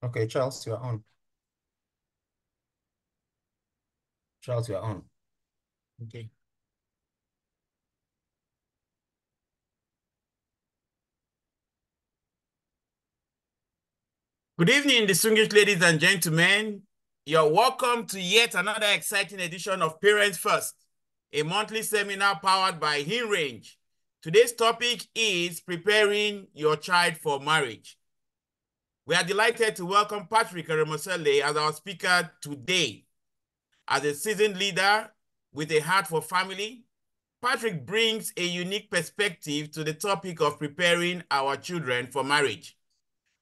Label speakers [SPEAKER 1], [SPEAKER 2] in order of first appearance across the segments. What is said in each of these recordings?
[SPEAKER 1] Okay, Charles, you're on. Charles, you're on. Okay. Good evening, distinguished ladies and gentlemen. You're welcome to yet another exciting edition of Parents First, a monthly seminar powered by Range. Today's topic is preparing your child for marriage. We are delighted to welcome Patrick Eronmosele as our speaker today. As a seasoned leader with a heart for family, Patrick brings a unique perspective to the topic of preparing our children for marriage.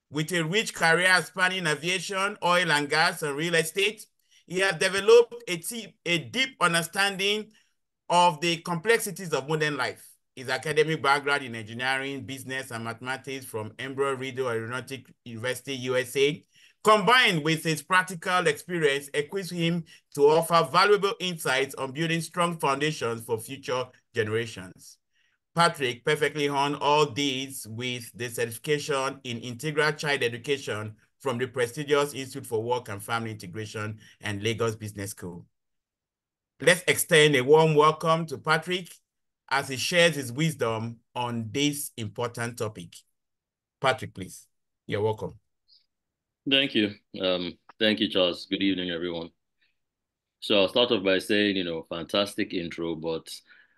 [SPEAKER 1] With a rich career spanning aviation, oil and gas, and real estate, he has developed a deep understanding of the complexities of modern life. His academic background in engineering, business, and mathematics from Embro-Riddle Aeronautic University, USA, combined with his practical experience, equips him to offer valuable insights on building strong foundations for future generations. Patrick perfectly honed all these with the certification in integral child education from the prestigious Institute for Work and Family Integration and Lagos Business School. Let's extend a warm welcome to Patrick as he shares his wisdom on this important topic. Patrick, please. You're welcome.
[SPEAKER 2] Thank you. Thank you, Charles. Good evening, everyone. So I'll start off by saying, fantastic intro, but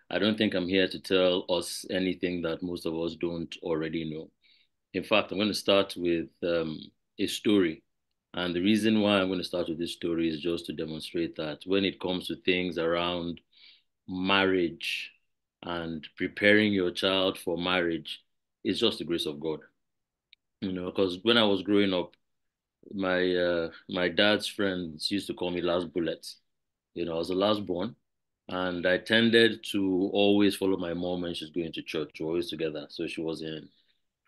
[SPEAKER 2] I don't think I'm here to tell us anything that most of us don't already know. In fact, I'm going to start with a story. And the reason why I'm going to start with this story is just to demonstrate that when it comes to things around marriage and preparing your child for marriage, it's just the grace of God. Because when I was growing up, my dad's friends used to call me last bullet. I was the last born, and I tended to always follow my mom when she's going to church. We're always together. So she was in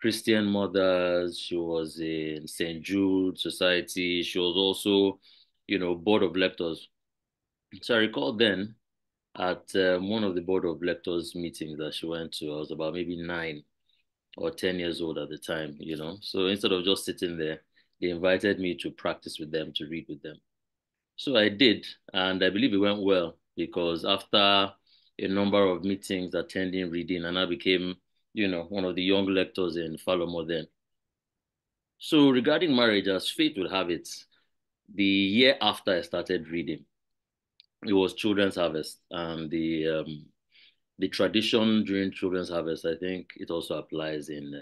[SPEAKER 2] Christian Mothers, she was in St. Jude Society, she was also, board of lectors. So I recall then at one of the board of lectors meetings that she went to, I was about maybe 9 or 10 years old at the time. So instead of just sitting there, they invited me to practice with them, to read with them. So I did, and I believe it went well because after a number of meetings, attending, reading, and I became, one of the young lectors in Falomo then. So regarding marriage, as fate would have it, the year after I started reading, it was Children's Harvest, and the tradition during Children's Harvest, I think it also applies in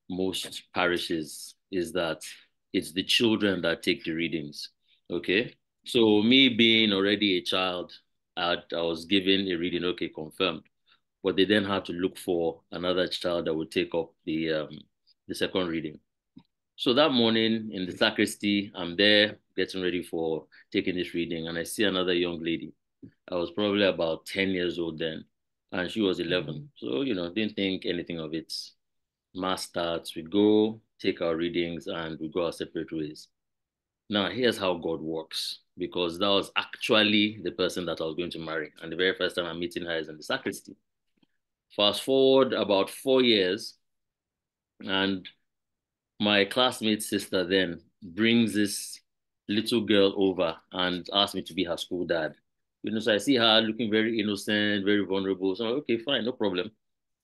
[SPEAKER 2] most parishes, is that it's the children that take the readings. Okay. So me being already a child, I was given a reading, okay, confirmed. But they then had to look for another child that would take up the second reading. So that morning in the sacristy, I'm there getting ready for taking this reading, and I see another young lady. I was probably about 10 years old then, and she was 11. So, didn't think anything of it. Mass starts, we go take our readings, and we go our separate ways. Now, here's how God works, because that was actually the person that I was going to marry. And the very first time I'm meeting her is in the sacristy. Fast forward about 4 years, and my classmate's sister then brings this little girl over and asks me to be her school dad. So I see her looking very innocent, very vulnerable. So I'm like, okay, fine, no problem.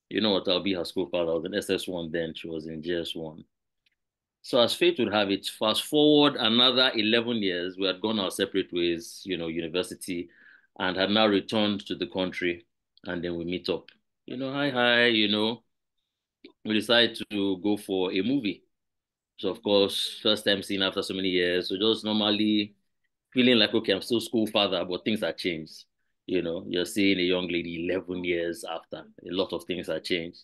[SPEAKER 2] You know what? I'll be her school father. I was in SS1 then. She was in JS1. So as fate would have it, fast forward another 11 years, we had gone our separate ways, university, and had now returned to the country. And then we meet up. Hi, we decided to go for a movie. So of course, first time seeing after so many years. So just normally feeling like, okay, I'm still school father, but things have changed. You're seeing a young lady 11 years after. A lot of things have changed.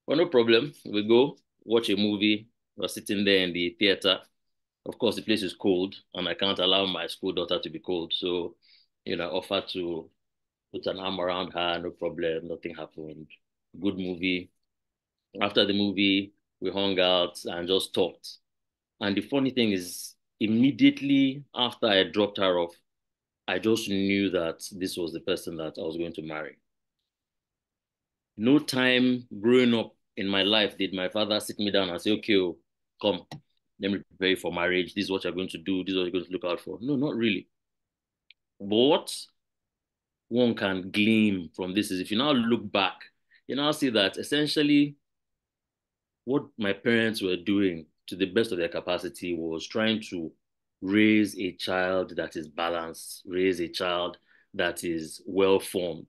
[SPEAKER 2] But no problem. We go watch a movie. We're sitting there in the theater. Of course, the place is cold, and I can't allow my school daughter to be cold. So, I offered to put an arm around her. No problem. Nothing happened. Good movie. After the movie, we hung out and just talked. And the funny thing is, immediately after I dropped her off, I just knew that this was the person that I was going to marry. No time growing up in my life did my father sit me down and say, okay, oh, come, let me prepare you for marriage. This is what you're going to do. This is what you're going to look out for. No, not really. But what one can glean from this is if you now look back, you now see that essentially what my parents were doing to the best of their capacity was trying to raise a child that is balanced, raise a child that is well formed,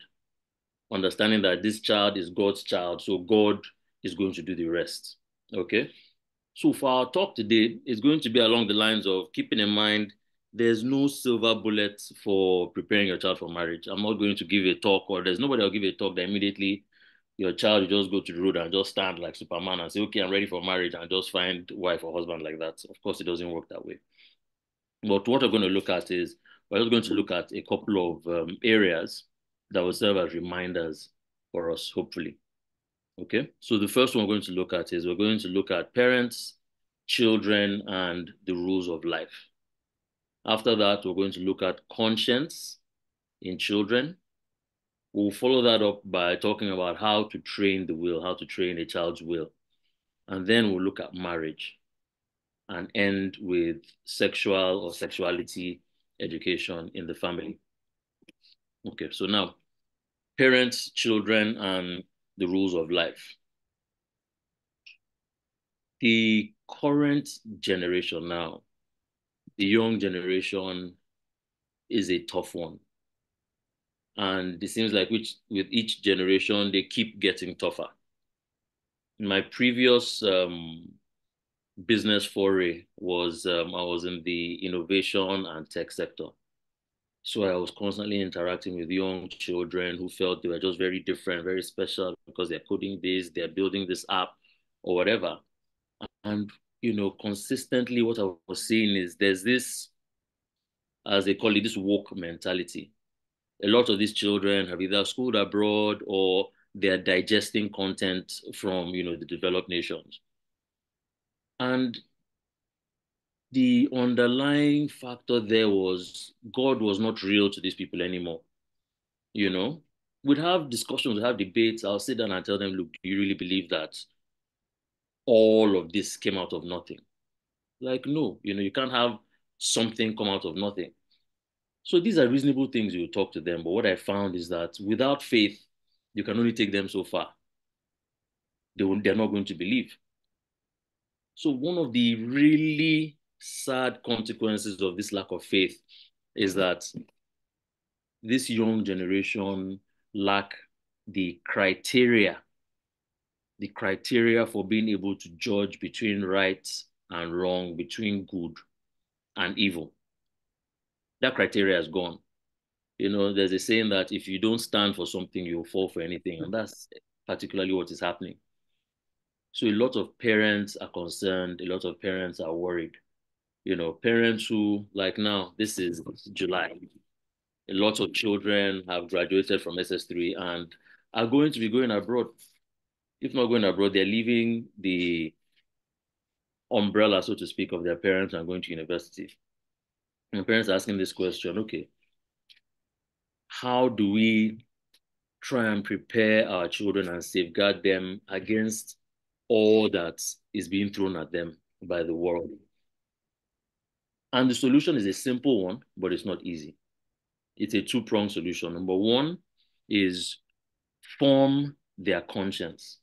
[SPEAKER 2] understanding that this child is God's child, so God is going to do the rest. Okay. So for our talk today, it's going to be along the lines of keeping in mind there's no silver bullet for preparing your child for marriage. I'm not going to give a talk, or there's nobody will give a talk that immediately your child will just go to the road and just stand like Superman and say, okay, I'm ready for marriage, and just find wife or husband like that. Of course, it doesn't work that way. But what we're going to look at is we're just going to look at a couple of areas that will serve as reminders for us, hopefully. Okay, so the first one we're going to look at is we're going to look at parents, children, and the rules of life. After that, we're going to look at conscience in children. We'll follow that up by talking about how to train the will, how to train a child's will. And then we'll look at marriage and end with sexual or sexuality education in the family. Okay, so now parents, children, and the rules of life. The current generation now, the young generation is a tough one. And it seems like with each generation, they keep getting tougher. In my previous business foray was I was in the innovation and tech sector. So I was constantly interacting with young children who felt they were just very different, very special because they're coding this, they're building this app or whatever. And, consistently what I was seeing is there's this, as they call it, this woke mentality. A lot of these children have either schooled abroad or they're digesting content from, the developed nations. And the underlying factor there was God was not real to these people anymore. We'd have discussions, we'd have debates. I'll sit down and tell them, look, do you really believe that all of this came out of nothing? Like, no, you can't have something come out of nothing. So these are reasonable things you talk to them. But what I found is that without faith, you can only take them so far. They're not going to believe. So one of the really sad consequences of this lack of faith is that this young generation lack the criteria for being able to judge between right and wrong, between good and evil. That criteria is gone. There's a saying that if you don't stand for something, you'll fall for anything. And that's particularly what is happening. So a lot of parents are concerned. A lot of parents are worried. Parents who, like now, this is July. A lot of children have graduated from SS3 and are going to be going abroad. If not going abroad, they're leaving the umbrella, so to speak, of their parents and going to university. And parents are asking this question, okay, how do we try and prepare our children and safeguard them against all that is being thrown at them by the world? And the solution is a simple one, but it's not easy. It's a two-pronged solution. Number one is form their conscience.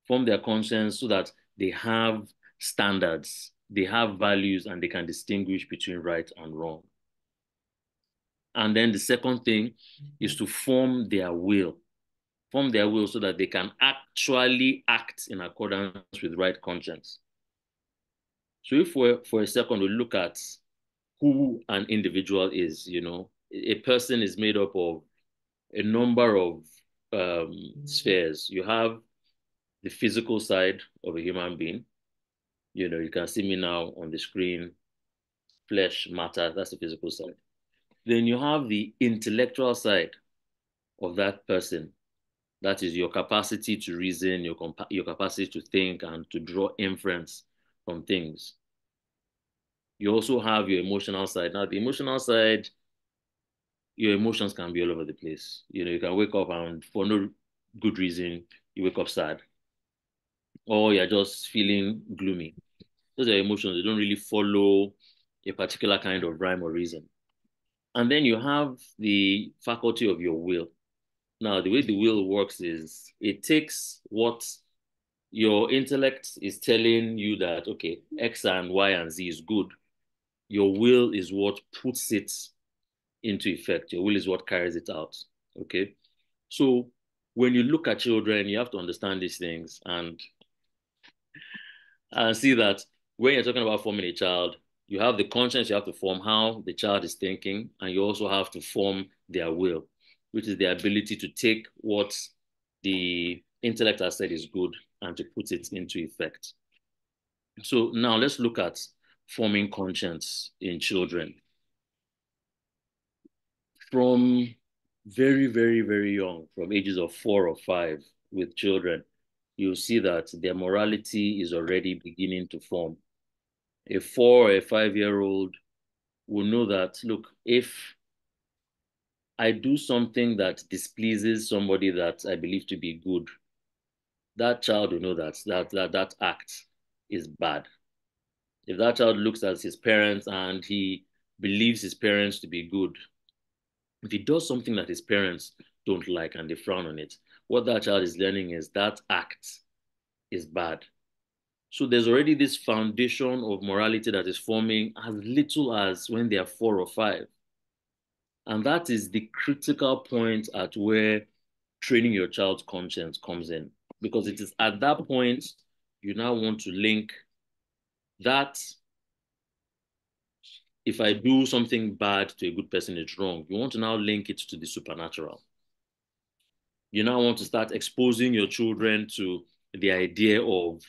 [SPEAKER 2] Form their conscience so that they have standards, they have values, and they can distinguish between right and wrong. And then the second thing is to form their will. Form their will so that they can actually act in accordance with right conscience. So if for a second we look at who an individual is, a person is made up of a number of spheres. You have the physical side of a human being. You can see me now on the screen, flesh, matter, that's the physical side. Then you have the intellectual side of that person. That is your capacity to reason, your capacity to think and to draw inference from things. You also have your emotional side. Now, the emotional side, your emotions can be all over the place. You can wake up and for no good reason, you wake up sad. Or you're just feeling gloomy. Those are emotions. They don't really follow a particular kind of rhyme or reason. And then you have the faculty of your will. Now, the way the will works is it takes what your intellect is telling you that, okay, X and Y and Z is good. Your will is what puts it into effect. Your will is what carries it out. Okay. So when you look at children, you have to understand these things and see that when you're talking about forming a child, you have the conscience, you have to form how the child is thinking, and you also have to form their will, which is the ability to take what the intellect has said is good and to put it into effect. So now let's look at forming conscience in children. From very, very, very young, from ages of 4 or 5 with children, you'll see that their morality is already beginning to form. A 4 or 5 year old will know that, look, if I do something that displeases somebody that I believe to be good, that child will know that act is bad. If that child looks at his parents and he believes his parents to be good, if he does something that his parents don't like and they frown on it, what that child is learning is that act is bad. So there's already this foundation of morality that is forming as little as when they are 4 or 5. And that is the critical point at where training your child's conscience comes in. Because it is at that point you now want to link that if I do something bad to a good person, it's wrong. You want to now link it to the supernatural. You now want to start exposing your children to the idea of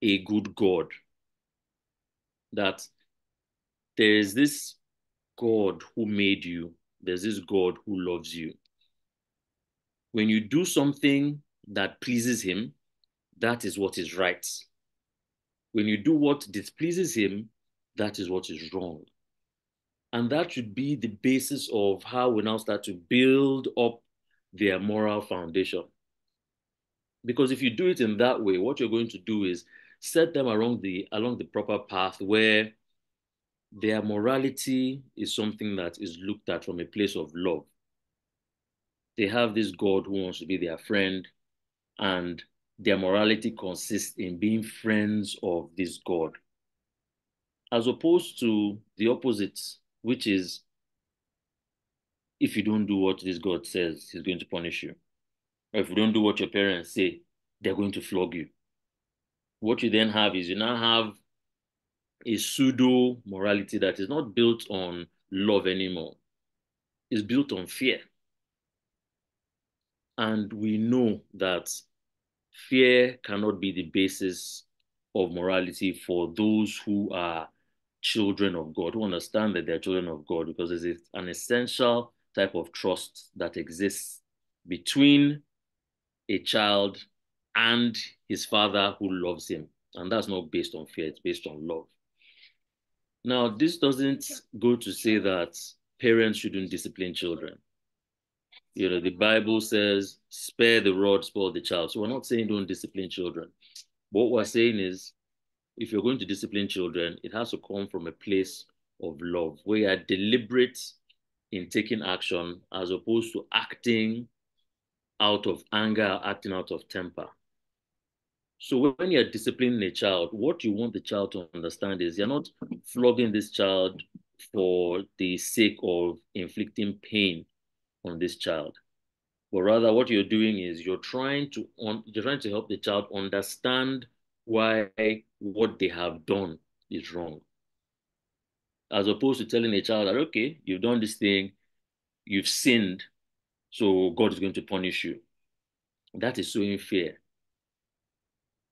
[SPEAKER 2] a good God. That there is this God who made you, there's this God who loves you. When you do something that pleases him, that is what is right. When you do what displeases him, that is what is wrong. And that should be the basis of how we now start to build up their moral foundation. Because if you do it in that way, what you're going to do is set them along the proper path where their morality is something that is looked at from a place of love. They have this God who wants to be their friend, and their morality consists in being friends of this God, as opposed to the opposite, which is if you don't do what this God says, he's going to punish you. Or if you don't do what your parents say, they're going to flog you. What you then have is you now have a pseudo morality that is not built on love anymore. It's built on fear. And we know that fear cannot be the basis of morality for those who are children of God, who understand that they're children of God, because there's an essential type of trust that exists between a child and his father who loves him. And that's not based on fear, it's based on love. Now, this doesn't go to say that parents shouldn't discipline children. You know, the Bible says, spare the rod, spoil the child. So we're not saying don't discipline children. But what we're saying is, if you're going to discipline children, it has to come from a place of love, where you are deliberate in taking action as opposed to acting out of anger, acting out of temper. So when you're disciplining a child, what you want the child to understand is you're not flogging this child for the sake of inflicting pain on this child. But rather what you're doing is you're trying to help the child understand why what they have done is wrong. As opposed to telling a child that, okay, you've done this thing, you've sinned, so God is going to punish you. That is sowing fear.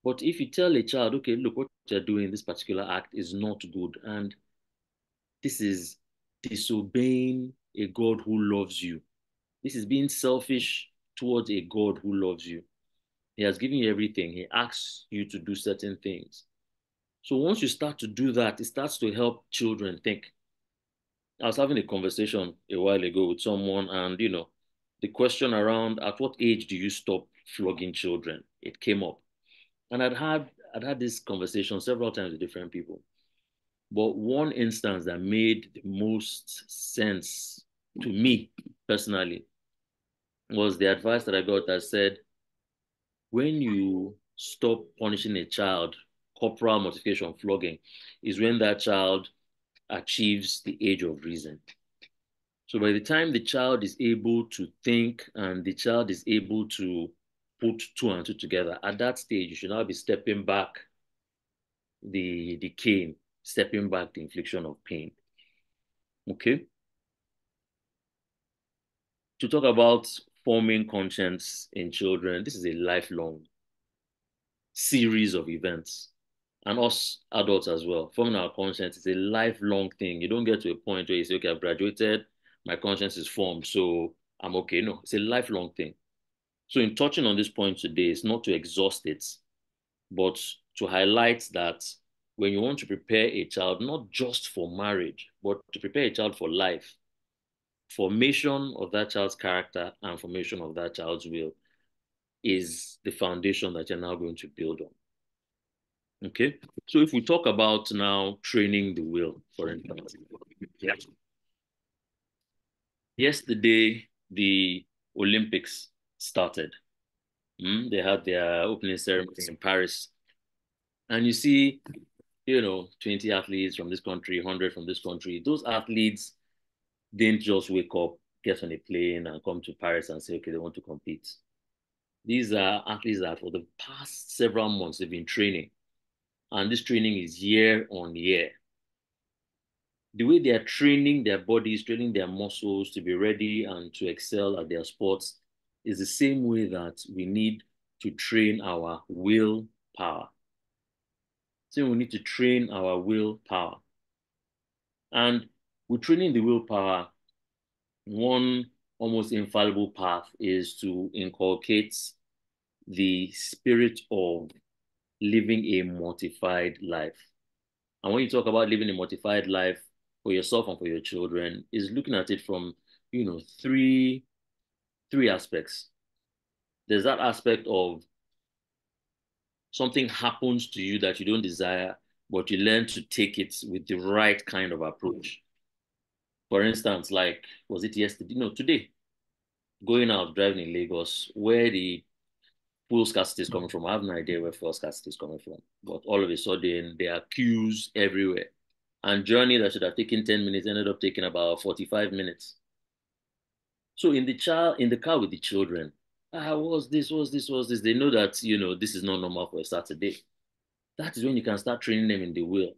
[SPEAKER 2] But if you tell a child, okay, look, what you're doing, this particular act is not good, and this is disobeying a God who loves you. This is being selfish towards a God who loves you. He has given you everything. He asks you to do certain things. So once you start to do that, it starts to help children think. I was having a conversation a while ago with someone, and the question around at what age do you stop flogging children? It came up. And I'd had this conversation several times with different people. But one instance that made the most sense to me personally was the advice that I got that said, when you stop punishing a child, corporal mortification, flogging, is when that child achieves the age of reason. So by the time the child is able to think and the child is able to put two and two together, at that stage, you should now be stepping back the cane, stepping back the infliction of pain. Okay? To talk about forming conscience in children, this is a lifelong series of events. And us adults as well, forming our conscience is a lifelong thing. You don't get to a point where you say, okay, I've graduated, my conscience is formed, so I'm okay. No, it's a lifelong thing. So in touching on this point today, it's not to exhaust it, but to highlight that when you want to prepare a child, not just for marriage, but to prepare a child for life, formation of that child's character and formation of that child's will is the foundation that you're now going to build on. Okay. So if we talk about now training the will, for instance, yeah. Yesterday the Olympics started. They had their opening ceremony in Paris. And you see, 20 athletes from this country, 100 from this country. Those athletes didn't just wake up, get on a plane, and come to Paris and say, okay, they want to compete. These are athletes that for the past several months they've been training. And this training is year on year. The way they are training their bodies, training their muscles to be ready and to excel at their sports is the same way that we need to train our willpower. So we need to train our willpower. And with training the willpower, one almost infallible path is to inculcate the spirit of living a mortified life. And when you talk about living a mortified life for yourself and for your children, is looking at it from, three aspects. There's that aspect of something happens to you that you don't desire, but you learn to take it with the right kind of approach. For instance, like, was it yesterday? No, today, going out driving in Lagos, where the fuel scarcity is coming from. I have no idea where fuel scarcity is coming from. But all of a sudden, there are queues everywhere. And journey that should have taken 10 minutes ended up taking about 45 minutes. So in the car with the children, what's this, what's this, what's this? They know that, this is not normal for a Saturday. That is when you can start training them in the will.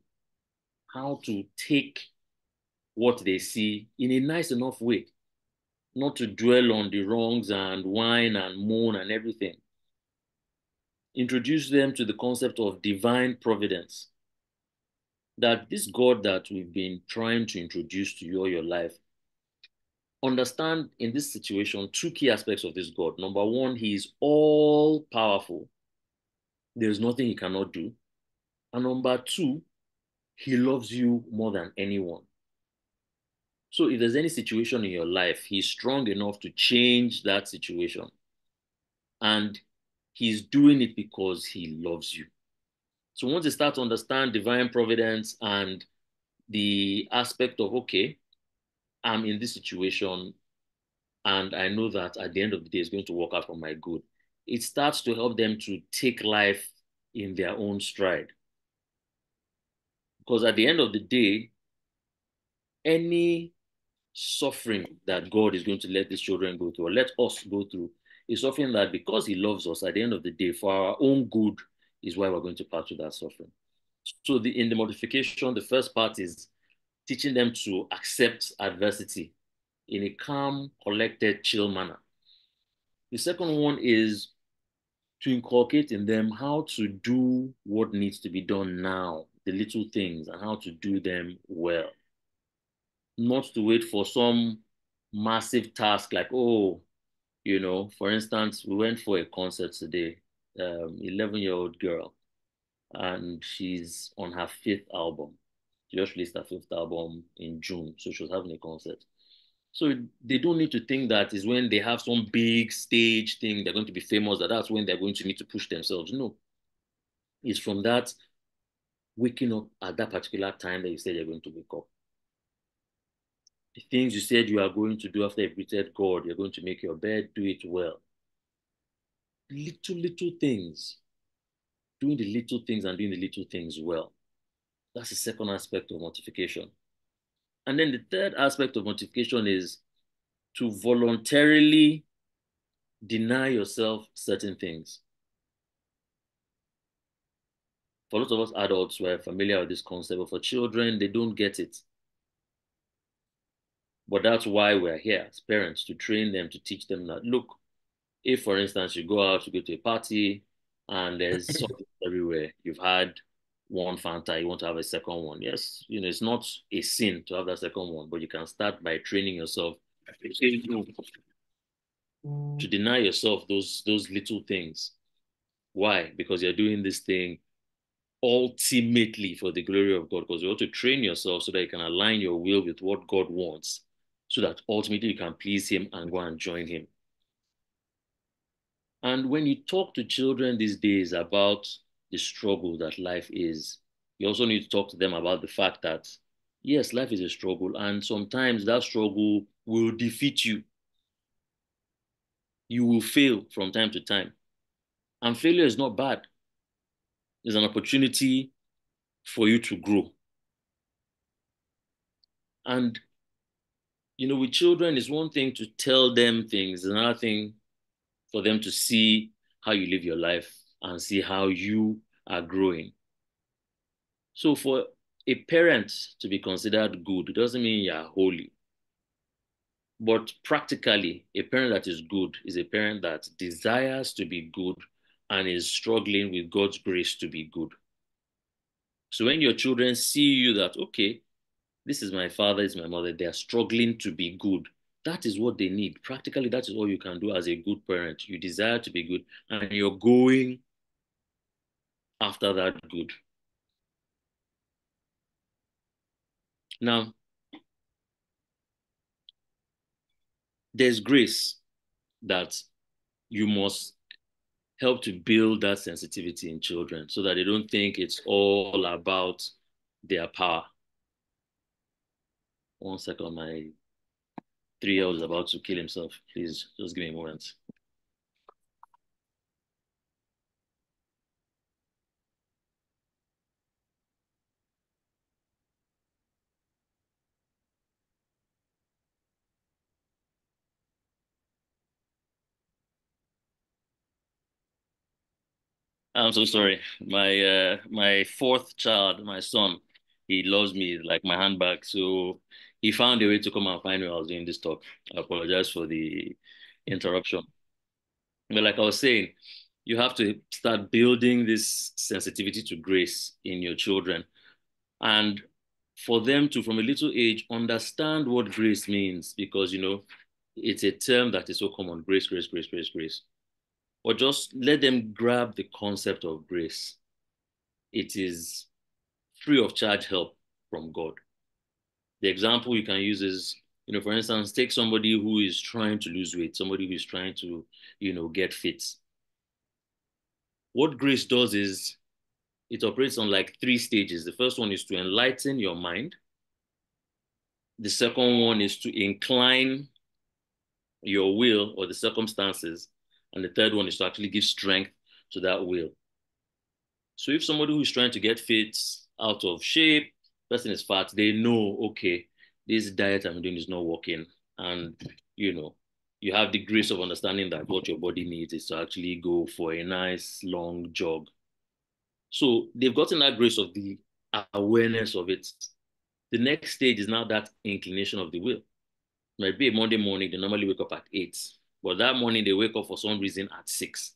[SPEAKER 2] How to take what they see in a nice enough way. Not to dwell on the wrongs and whine and moan and everything. Introduce them to the concept of divine providence. That this God that we've been trying to introduce to you all your life, understand in this situation two key aspects of this God. Number one, he is all powerful. There's nothing he cannot do. And number two, he loves you more than anyone. So if there's any situation in your life, he's strong enough to change that situation. And he's doing it because he loves you. So once you start to understand divine providence and the aspect of, okay, I'm in this situation and I know that at the end of the day, it's going to work out for my good, it starts to help them to take life in their own stride. Because at the end of the day, any suffering that God is going to let these children go through, or let us go through, is suffering that because he loves us, at the end of the day, for our own good, is why we're going to pass through that suffering. So in the modification, the first part is teaching them to accept adversity in a calm, collected, chill manner. The second one is to inculcate in them how to do what needs to be done now, the little things, and how to do them well. Not to wait for some massive task like, oh, for instance, we went for a concert today, 11-year-old girl, and she's on her fifth album. She just released her fifth album in June, so she was having a concert. So they don't need to think that is when they have some big stage thing, they're going to be famous, that's when they're going to need to push themselves. No. is from that waking up at that particular time that you said you're going to wake up. The things you said you are going to do after you've greeted God, you're going to make your bed, do it well. Little things, doing the little things and doing the little things well. That's the second aspect of mortification. And then the third aspect of mortification is to voluntarily deny yourself certain things. For a lot of us adults, we're familiar with this concept, but for children, they don't get it. But that's why we're here as parents, to train them, to teach them that, look, if, for instance, you go out, you go to a party, and there's something everywhere, you've had one Fanta, you want to have a second one. Yes, it's not a sin to have that second one, but you can start by training yourself to deny yourself those little things. Why? Because you're doing this thing ultimately for the glory of God, because you want to train yourself so that you can align your will with what God wants, so that ultimately you can please Him and go and join Him. And when you talk to children these days about the struggle that life is, you also need to talk to them about the fact that, yes, life is a struggle, and sometimes that struggle will defeat you. You will fail from time to time. And failure is not bad. It's an opportunity for you to grow. And, with children, it's one thing to tell them things, it's another thing for them to see how you live your life and see how you are growing. So for a parent to be considered good, it doesn't mean you're holy. But practically, a parent that is good is a parent that desires to be good and is struggling with God's grace to be good. So when your children see you that, okay, this is my father, this is my mother, they are struggling to be good. That is what they need. Practically, that is all you can do as a good parent. You desire to be good and you're going after that good. Now, there's grace that you must help to build that sensitivity in children so that they don't think it's all about their power. One second, my 3-year-old is about to kill himself. Please, just give me a moment. I'm so sorry. My fourth child, my son, he loves me like my handbag. So he found a way to come and find me while I was doing this talk. I apologize for the interruption. But like I was saying, you have to start building this sensitivity to grace in your children. And for them to, from a little age, understand what grace means, because, it's a term that is so common, grace, grace, grace, grace, grace. Or just let them grab the concept of grace. It is free of charge help from God. The example you can use is, for instance, take somebody who is trying to lose weight, somebody who is trying to, get fit. What grace does is it operates on like 3 stages. The first one is to enlighten your mind. The second one is to incline your will or the circumstances. And the third one is to actually give strength to that will. So if somebody who is trying to get fit, out of shape, person is fat, they know, okay, this diet I'm doing is not working. And, you have the grace of understanding that what your body needs is to actually go for a nice long jog. So they've gotten that grace of the awareness of it. The next stage is now that inclination of the will. It might be a Monday morning, they normally wake up at 8. But that morning they wake up for some reason at 6.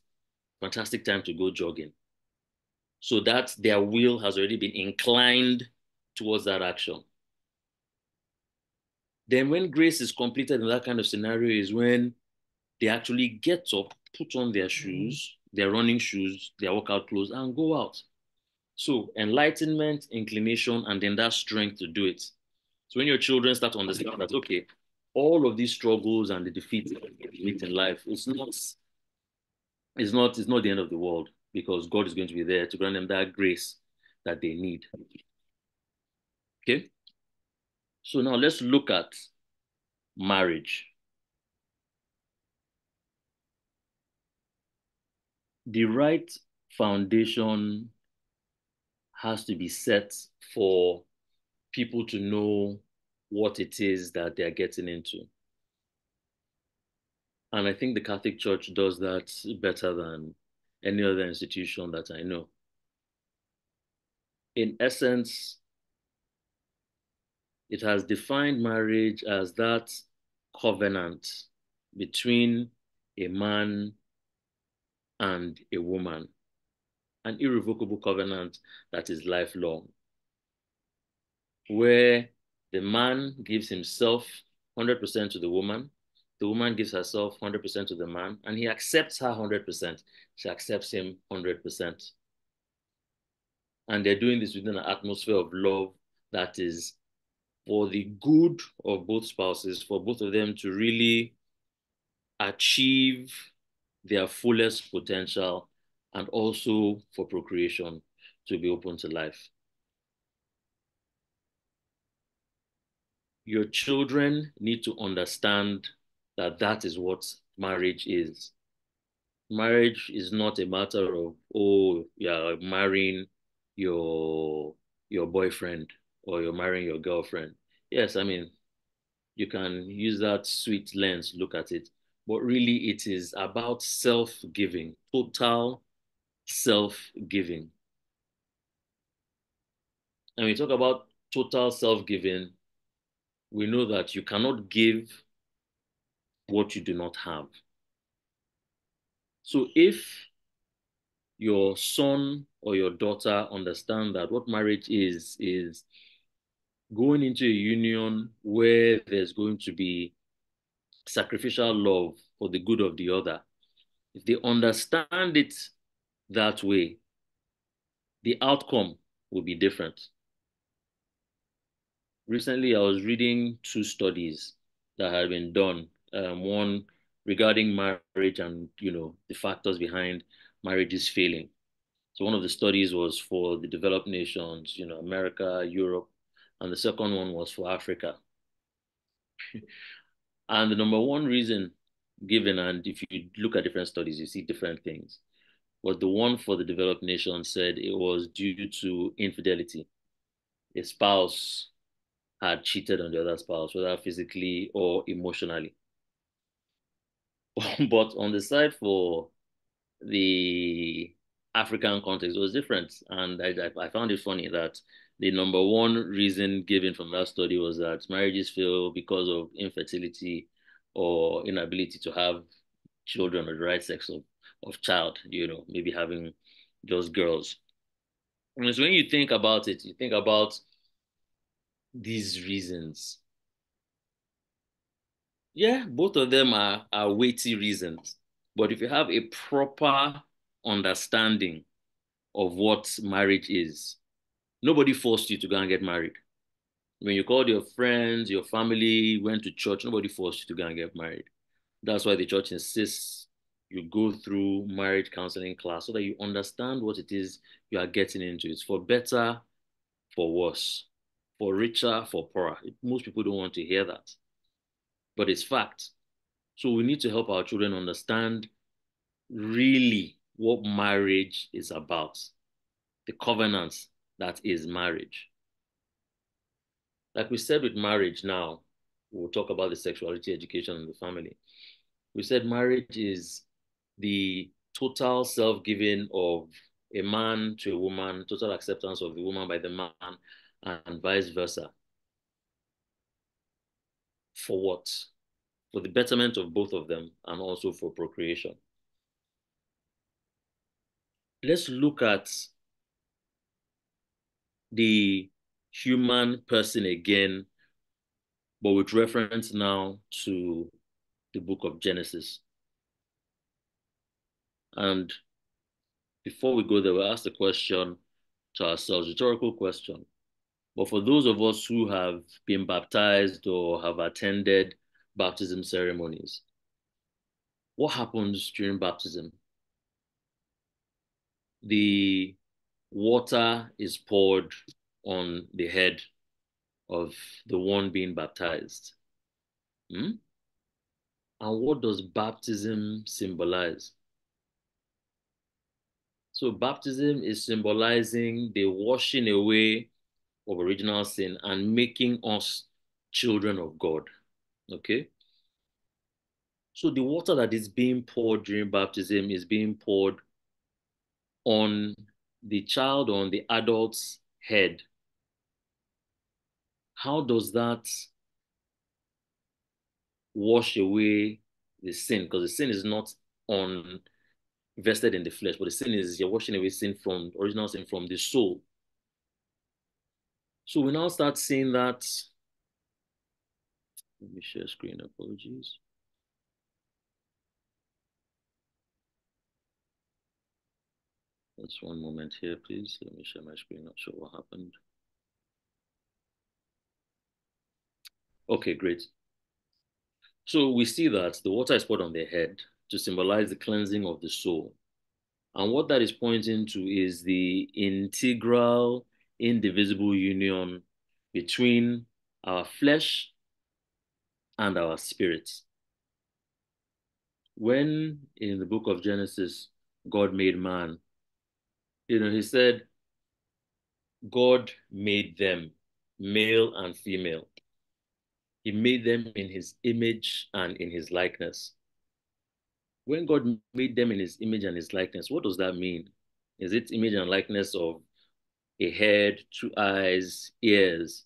[SPEAKER 2] Fantastic time to go jogging. So that their will has already been inclined towards that action. Then when grace is completed in that kind of scenario is when they actually get up, put on their shoes, their running shoes, their workout clothes, and go out. So enlightenment, inclination, and then that strength to do it. So when your children start to understand that, okay, all of these struggles and the defeats that we meet in life, it's not the end of the world. because God is going to be there to grant them that grace that they need. Okay? So now let's look at marriage. The right foundation has to be set for people to know what it is that they're getting into. And I think the Catholic Church does that better than any other institution that I know. In essence, it has defined marriage as that covenant between a man and a woman, an irrevocable covenant that is lifelong, where the man gives himself 100% to the woman gives herself 100% to the man, and he accepts her 100%. She accepts him 100%. And they're doing this within an atmosphere of love that is for the good of both spouses, for both of them to really achieve their fullest potential, and also for procreation to be open to life. Your children need to understand that that is what marriage is. Marriage is not a matter of, oh, you're marrying your your boyfriend or you're marrying your girlfriend. Yes, I mean, you can use that sweet lens, look at it. But really, it is about self-giving, total self-giving. And we talk about total self-giving, we know that you cannot give what you do not have. So if your son or your daughter understand that what marriage is going into a union where there's going to be sacrificial love for the good of the other, if they understand it that way, the outcome will be different. Recently, I was reading two studies that had been done. One regarding marriage and the factors behind marriages failing. So one of the studies was for the developed nations, America, Europe, and the second one was for Africa. And the number one reason given, and if you look at different studies, you see different things. But the one for the developed nations said it was due to infidelity. A spouse had cheated on the other spouse, whether physically or emotionally. But on the side for the African context, it was different. And I found it funny that the number one reason given from that study was that marriages fail because of infertility or inability to have children of the right sex of child, maybe having just girls. And so when you think about it, you think about these reasons. Yeah, both of them are weighty reasons. But if you have a proper understanding of what marriage is, nobody forced you to go and get married. When you called your friends, your family, went to church, nobody forced you to go and get married. That's why the church insists you go through marriage counseling class so that you understand what it is you are getting into. It's for better, for worse, for richer, for poorer. Most people don't want to hear that, but it's fact. So we need to help our children understand really what marriage is about, the covenants that is marriage. Like we said with marriage now, we'll talk about the sexuality education in the family. We said marriage is the total self-giving of a man to a woman, total acceptance of the woman by the man, and vice versa. For what? For the betterment of both of them and also for procreation. Let's look at the human person again, but with reference now to the book of Genesis. And before we go there, we'll ask the question to ourselves, rhetorical question. But for those of us who have been baptized or have attended baptism ceremonies, what happens during baptism? the water is poured on the head of the one being baptized. Hmm? And what does baptism symbolize? So, baptism is symbolizing the washing away of original sin and making us children of God. Okay? So, the water that is being poured during baptism is being poured on the child or on the adult's head. How does that wash away the sin? Because the sin is not on vested in the flesh, but the sin is you're washing away sin from original sin from the soul. So we now start seeing that. Let me share screen. Apologies. Just one moment here, please. Let me share my screen. Not sure what happened. Okay, great. So we see that the water is poured on their head to symbolize the cleansing of the soul. And what that is pointing to is the integral, indivisible union between our flesh and our spirit. When in the book of Genesis, God made man, he said, God made them male and female. He made them in his image and in his likeness. When God made them in his image and his likeness, what does that mean? Is it image and likeness of a head, two eyes, ears?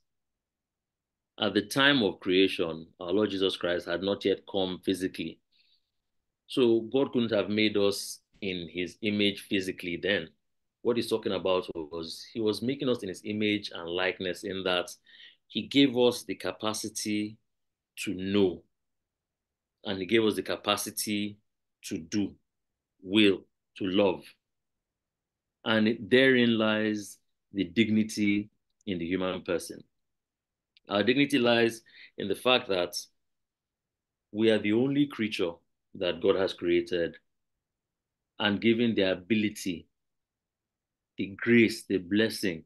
[SPEAKER 2] At the time of creation, our Lord Jesus Christ had not yet come physically. So God couldn't have made us in his image physically then. What he's talking about was he was making us in his image and likeness in that he gave us the capacity to know and he gave us the capacity to do, will, to love. And therein lies the dignity in the human person. Our dignity lies in the fact that we are the only creature that God has created and given the ability, the grace, the blessing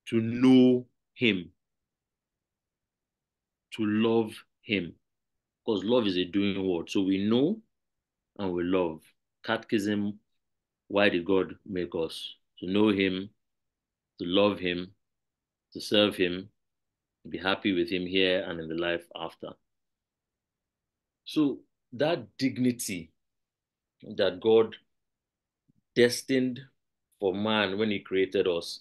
[SPEAKER 2] to know Him, to love Him. Because love is a doing word. So we know and we love. Catechism, why did God make us? To know Him, to love Him, to serve Him, to be happy with Him here and in the life after. So that dignity that God destined for man when He created us,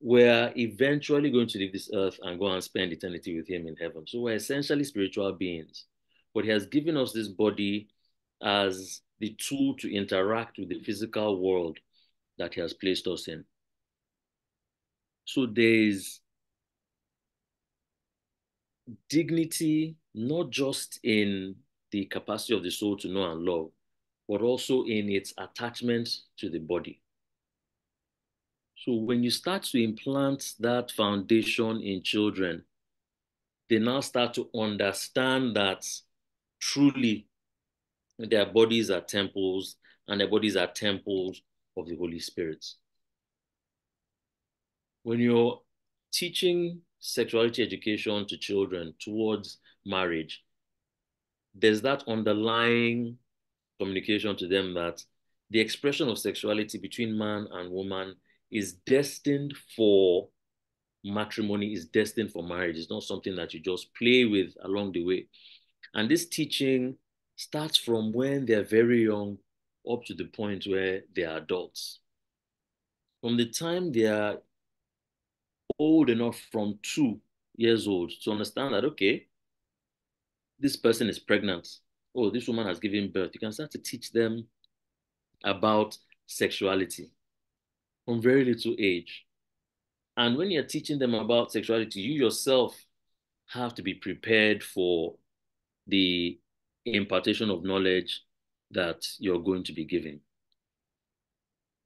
[SPEAKER 2] we're eventually going to leave this earth and go and spend eternity with Him in heaven. So we're essentially spiritual beings. But He has given us this body as the tool to interact with the physical world that He has placed us in. So there's dignity not just in the capacity of the soul to know and love, but also in its attachment to the body. So when you start to implant that foundation in children, they now start to understand that truly their bodies are temples and their bodies are temples of the Holy Spirit. When you're teaching sexuality education to children towards marriage, there's that underlying communication to them that the expression of sexuality between man and woman is destined for matrimony, is destined for marriage. It's not something that you just play with along the way. And this teaching starts from when they're very young up to the point where they are adults. From the time they are old enough, from 2 years old, to understand that, okay, this person is pregnant. Oh, this woman has given birth. You can start to teach them about sexuality from very little age. And when you're teaching them about sexuality, you yourself have to be prepared for the impartation of knowledge that you're going to be giving.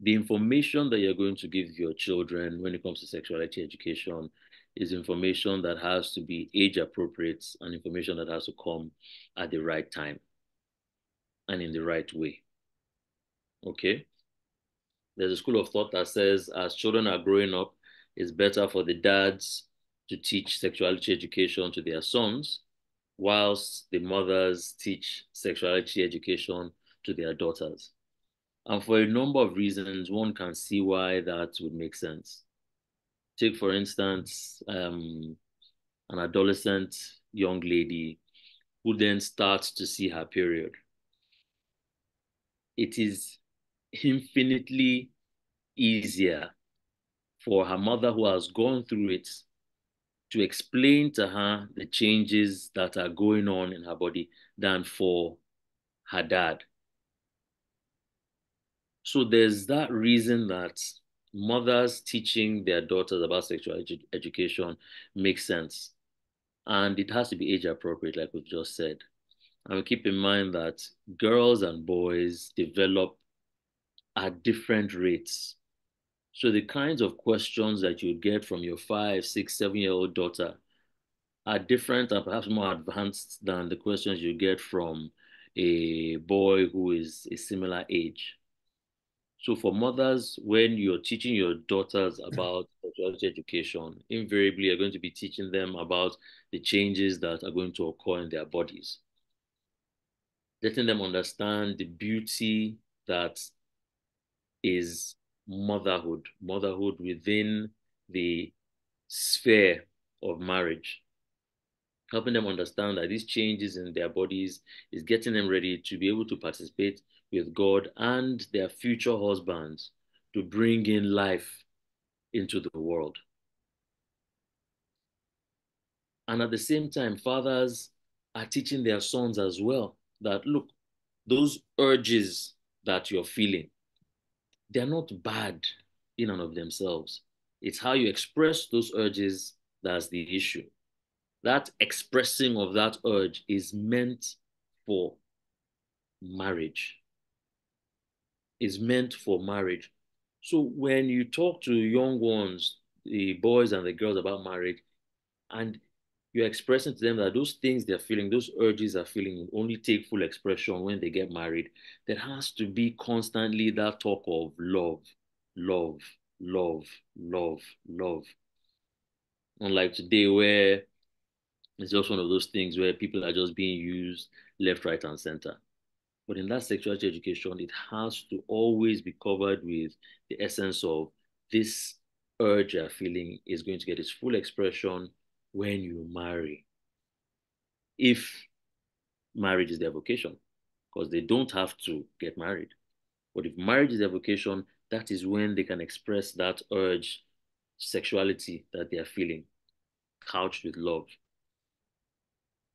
[SPEAKER 2] The information that you're going to give your children when it comes to sexuality education is information that has to be age appropriate and information that has to come at the right time and in the right way. Okay? There's a school of thought that says as children are growing up, it's better for the dads to teach sexuality education to their sons, whilst the mothers teach sexuality education to their daughters. And for a number of reasons, one can see why that would make sense. Take, for instance, an adolescent young lady who then starts to see her period. It is infinitely easier for her mother who has gone through it to explain to her the changes that are going on in her body than for her dad. So there's that reason that mothers teaching their daughters about sexual education makes sense. And it has to be age appropriate, like we've just said. And keep in mind that girls and boys develop at different rates. So the kinds of questions that you get from your 5, 6, 7-year-old daughter are different and perhaps more advanced than the questions you get from a boy who is a similar age. So for mothers, when you're teaching your daughters about sexuality education, invariably you're going to be teaching them about the changes that are going to occur in their bodies, letting them understand the beauty that is motherhood within the sphere of marriage, helping them understand that these changes in their bodies is getting them ready to be able to participate with God and their future husbands to bring in life into the world. And at the same time, fathers are teaching their sons as well that, look, those urges that you're feeling, they're not bad in and of themselves. It's how you express those urges that's the issue. That expressing of that urge is meant for marriage. Is meant for marriage. So when you talk to young ones, the boys and the girls about marriage, and you're expressing to them that those things they're feeling, those urges are feeling, will only take full expression when they get married, there has to be constantly that talk of love, love, love, love, love. Unlike today, where it's just one of those things where people are just being used left, right, and center. But in that sexuality education, it has to always be covered with the essence of this urge you're feeling is going to get its full expression when you marry. If marriage is their vocation, because they don't have to get married. But if marriage is their vocation, that is when they can express that urge, sexuality that they are feeling, couched with love.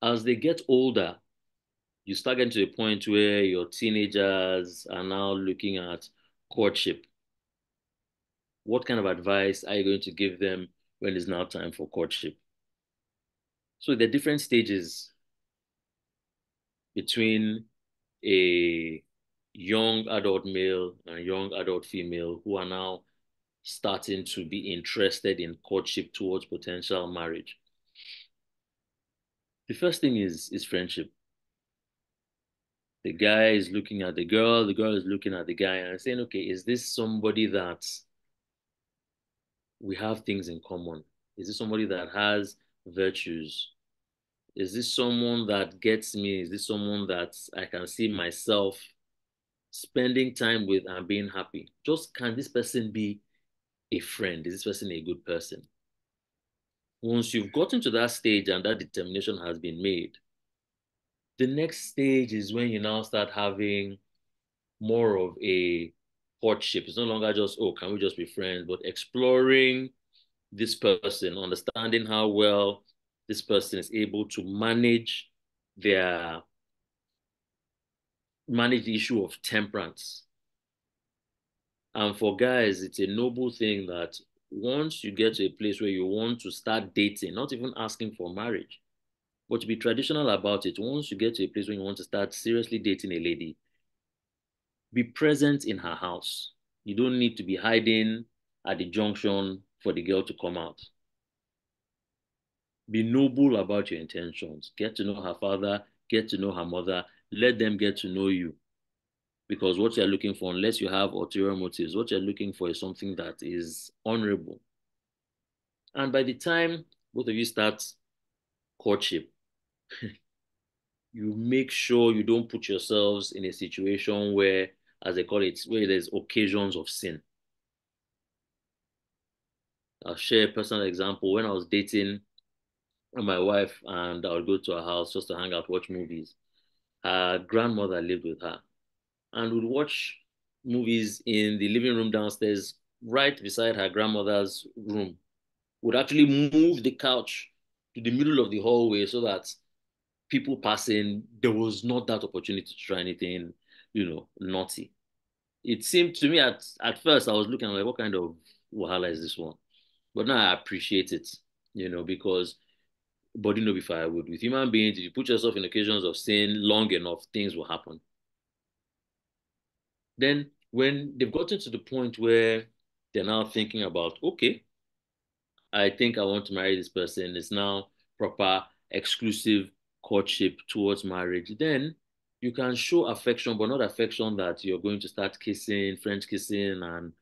[SPEAKER 2] As they get older, you start getting to a point where your teenagers are now looking at courtship. What kind of advice are you going to give them when it's now time for courtship? So there are different stages between a young adult male and a young adult female who are now starting to be interested in courtship towards potential marriage. The first thing is friendship. The guy is looking at the girl is looking at the guy and saying, okay, is this somebody that we have things in common? Is this somebody that has virtues? Is this someone that gets me? Is this someone that I can see myself spending time with and being happy? Just can this person be a friend? Is this person a good person? Once you've gotten to that stage and that determination has been made, the next stage is when you now start having more of a courtship. It's no longer just, oh, can we just be friends, but exploring this person, understanding how well this person is able to their manage the issue of temperance. And for guys, it's a noble thing that once you get to a place where you want to start dating, not even asking for marriage, but to be traditional about it, once you get to a place where you want to start seriously dating a lady, be present in her house. You don't need to be hiding at the junction for the girl to come out. Be noble about your intentions. Get to know her father, get to know her mother, let them get to know you. Because what you're looking for, unless you have ulterior motives, what you're looking for is something that is honorable. And by the time both of you start courtship, you make sure you don't put yourselves in a situation where, as they call it, where there's occasions of sin. I'll share a personal example. When I was dating my wife and I would go to her house just to hang out, watch movies, her grandmother lived with her and would watch movies in the living room downstairs, right beside her grandmother's room. Would actually move the couch to the middle of the hallway so that people passing, there was not that opportunity to try anything, naughty. It seemed to me at first I was looking like, what kind of wahala is this one? But now I appreciate it, because body no be firewood. With human beings, if you put yourself in occasions of sin long enough, things will happen. Then when they've gotten to the point where they're now thinking about, okay, I think I want to marry this person, it's now proper exclusive courtship towards marriage, then you can show affection, but not affection that you're going to start kissing, French kissing, and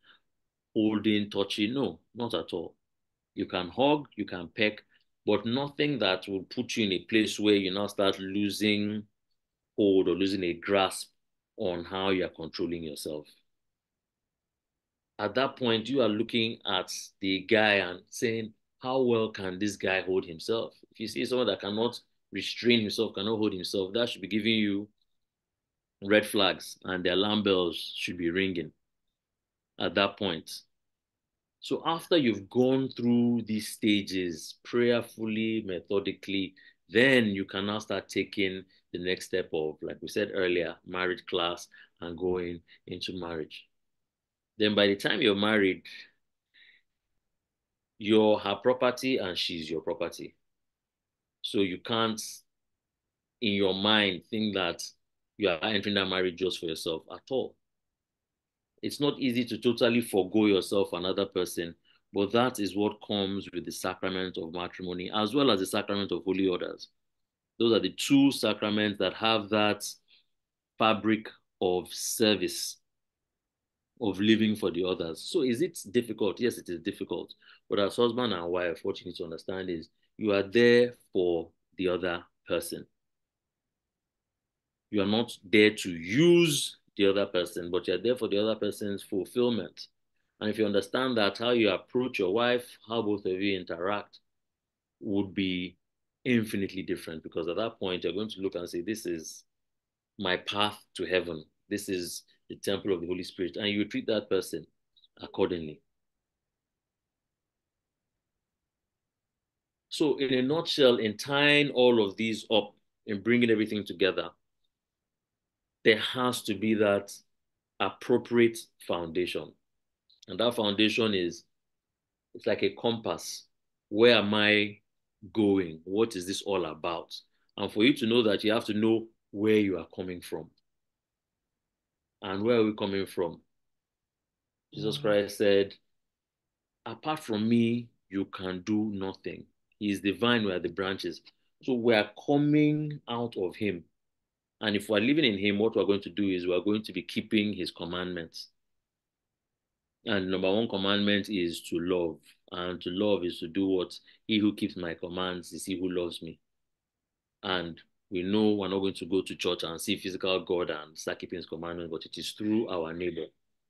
[SPEAKER 2] holding, touching. No, not at all. You can hug, you can peck, but nothing that will put you in a place where you now start losing hold or losing a grasp on how you're controlling yourself. At that point, you are looking at the guy and saying, how well can this guy hold himself? If you see someone that cannot restrain himself, cannot hold himself, that should be giving you red flags and the alarm bells should be ringing at that point. So after you've gone through these stages prayerfully, methodically, then you can now start taking the next step of, like we said earlier, marriage class and going into marriage. Then by the time you're married, you're her property and she's your property. So you can't, in your mind, think that you are entering that marriage just for yourself at all. It's not easy to totally forego yourself for another person, but that is what comes with the sacrament of matrimony, as well as the sacrament of holy orders. Those are the two sacraments that have that fabric of service, of living for the others. So is it difficult? Yes, it is difficult. But as husband and wife, what you need to understand is you are there for the other person. You are not there to use the other person, but you're there for the other person's fulfillment. And if you understand that, how you approach your wife, how both of you interact would be infinitely different, because at that point, you're going to look and say, this is my path to heaven. This is the temple of the Holy Spirit. And you treat that person accordingly. So, in a nutshell, in tying all of these up and bringing everything together, there has to be that appropriate foundation. And that foundation is, it's like a compass. Where am I going? What is this all about? And for you to know that, you have to know where you are coming from. And where are we coming from? Jesus Christ said, apart from me, you can do nothing. He is the vine, we are the branches. So we are coming out of him. And if we're living in him, what we're going to do is we're going to be keeping his commandments. And number one commandment is to love. And to love is to do what? He who keeps my commands is he who loves me. And we know we're not going to go to church and see physical God and start keeping his commandments, but it is through our neighbor.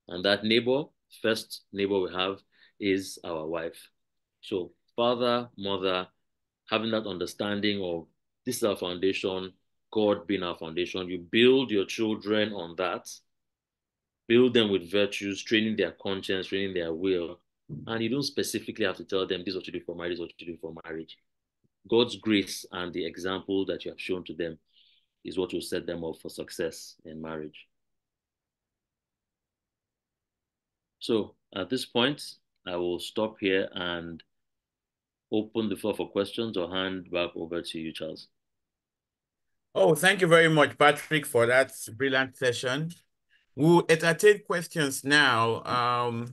[SPEAKER 2] And that neighbor, first neighbor we have, is our wife. So father, mother, having that understanding of this is our foundation, God being our foundation, you build your children on that, build them with virtues, training their conscience, training their will. And you don't specifically have to tell them this is what you do for marriage, this is what you do for marriage. God's grace and the example that you have shown to them is what will set them up for success in marriage. So at this point, I will stop here and open the floor for questions or hand back over to you, Charles.
[SPEAKER 1] Oh, thank you very much, Patrick, for that brilliant session. We'll entertain questions now.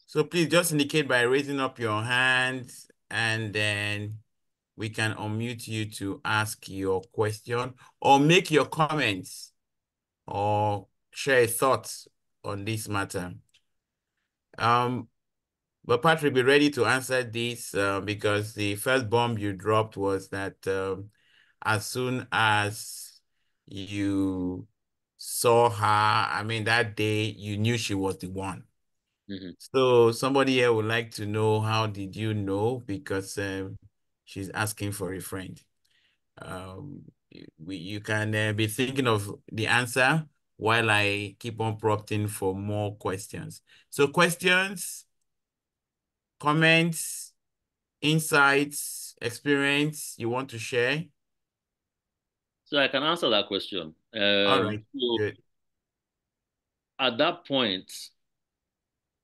[SPEAKER 1] So please just indicate by raising up your hand, and then we can unmute you to ask your question or make your comments or share a thought on this matter. But Patrick, be ready to answer this because the first bomb you dropped was that as soon as you saw her, I mean, that day, you knew she was the one.
[SPEAKER 2] Mm-hmm.
[SPEAKER 1] So somebody here would like to know, how did you know? Because she's asking for a friend. You can be thinking of the answer while I keep on prompting for more questions. So questions, comments, insights, experience you want to share?
[SPEAKER 2] So I can answer that question.
[SPEAKER 1] All right,
[SPEAKER 2] So
[SPEAKER 1] good.
[SPEAKER 2] at that point,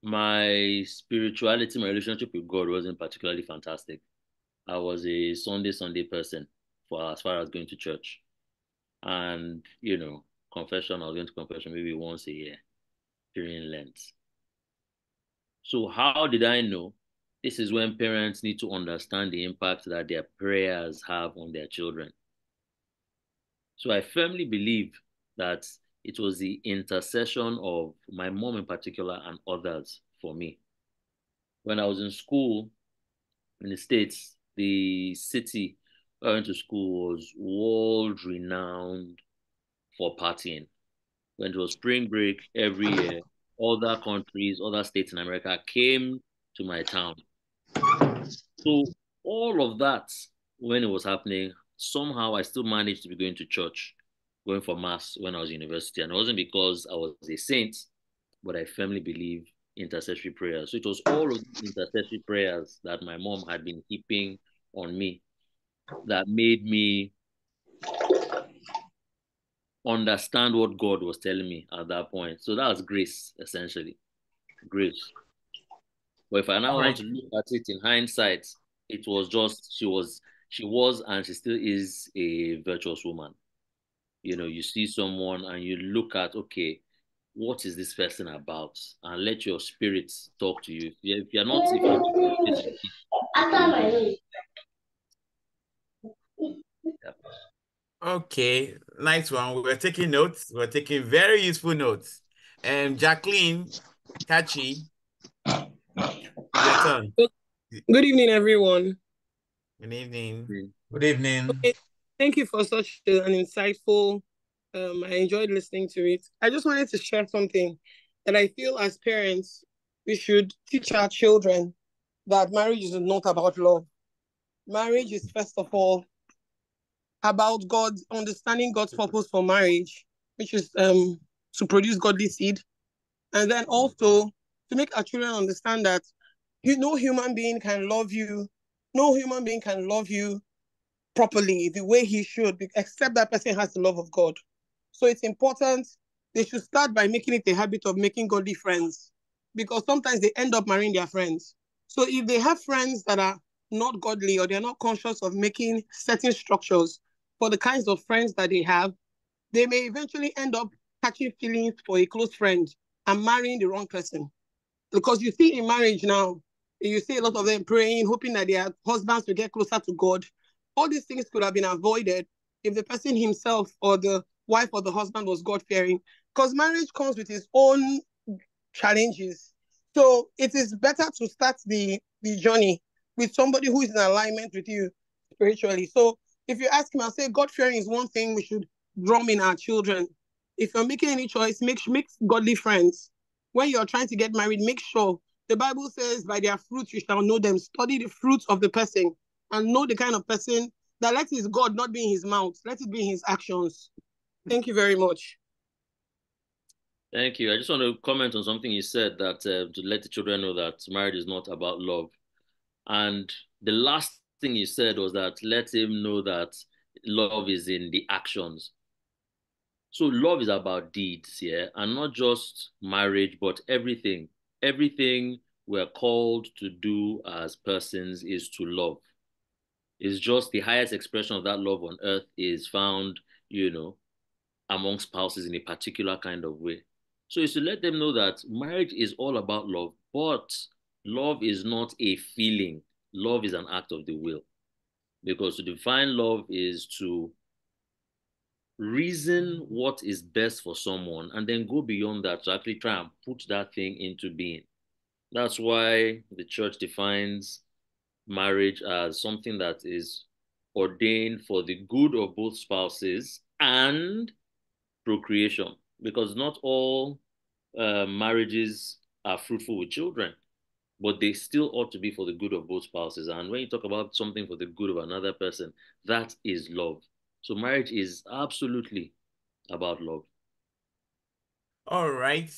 [SPEAKER 2] my spirituality, my relationship with God wasn't particularly fantastic. I was a Sunday person for as far as going to church. And, confession, I was going to confession maybe once a year during Lent. So how did I know? This is when parents need to understand the impact that their prayers have on their children. So I firmly believe that it was the intercession of my mom in particular and others for me. When I was in school in the States, the city where I went to school was world renowned for partying. When it was spring break every year, other countries, other states in America came to my town. So all of that, when it was happening, somehow I still managed to be going to church, going for mass when I was in university. And it wasn't because I was a saint, but I firmly believe intercessory prayers. So it was all of the intercessory prayers that my mom had been heaping on me that made me understand what God was telling me at that point. So that was grace, essentially. Grace. But if I
[SPEAKER 1] All
[SPEAKER 2] now want
[SPEAKER 1] right.
[SPEAKER 2] to look at it in hindsight, it was just she was and she still is a virtuous woman. You see someone and you look at, okay, what is this person about? And let your spirit talk to you. If you're not in a place with it, you won't know. Yeah.
[SPEAKER 1] Okay, nice one. We're taking notes. We're taking very useful notes. Jacqueline, Kachi, it's your turn.
[SPEAKER 3] Good evening, everyone.
[SPEAKER 1] Good evening.
[SPEAKER 4] Good evening.
[SPEAKER 3] Okay, thank you for such an insightful. I enjoyed listening to it. I just wanted to share something that I feel as parents we should teach our children that marriage is not about love. Marriage is first of all about God understanding God's purpose for marriage, which is to produce godly seed, and then also to make our children understand that no human being can love you, no human being can love you properly the way he should, except that person has the love of God. So it's important. They should start by making it a habit of making godly friends, because sometimes they end up marrying their friends. So if they have friends that are not godly, or they're not conscious of making certain structures for the kinds of friends that they have, they may eventually end up catching feelings for a close friend and marrying the wrong person. Because you see in marriage now, you see a lot of them praying, hoping that their husbands will get closer to God. All these things could have been avoided if the person himself or the wife or the husband was God-fearing. Because marriage comes with its own challenges. So it is better to start the journey with somebody who is in alignment with you spiritually. So if you ask me, I'll say God-fearing is one thing we should drum in our children. If you're making any choice, make godly friends. When you're trying to get married, make sure the Bible says, by their fruits you shall know them. Study the fruits of the person and know the kind of person that let his God not be in his mouth, let it be in his actions. Thank you very much.
[SPEAKER 2] Thank you. I just want to comment on something you said that to let the children know that marriage is not about love. And the last thing you said was that let him know that love is in the actions. So love is about deeds, yeah, and not just marriage, but everything. Everything we're called to do as persons is to love. It's just the highest expression of that love on earth is found, among spouses in a particular kind of way. So it's to let them know that marriage is all about love, but love is not a feeling. Love is an act of the will. Because to define love is to reason what is best for someone, and then go beyond that to actually try and put that thing into being. That's why the church defines marriage as something that is ordained for the good of both spouses and procreation, because not all marriages are fruitful with children, but they still ought to be for the good of both spouses. And when you talk about something for the good of another person, that is love. So marriage is absolutely about love.
[SPEAKER 1] All right,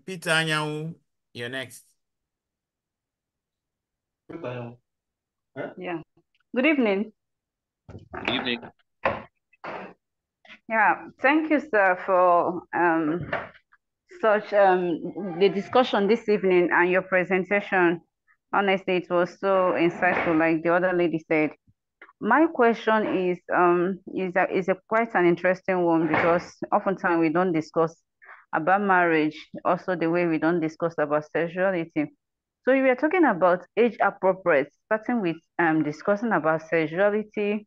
[SPEAKER 1] Peter Anyanwu, you're next.
[SPEAKER 4] Yeah. Good evening.
[SPEAKER 2] Good evening.
[SPEAKER 4] Yeah, thank you, sir, for such the discussion this evening and your presentation. Honestly, it was so insightful, like the other lady said. My question is a quite an interesting one, because oftentimes we don't discuss about marriage, also the way we don't discuss about sexuality. So we are talking about age appropriate, starting with discussing about sexuality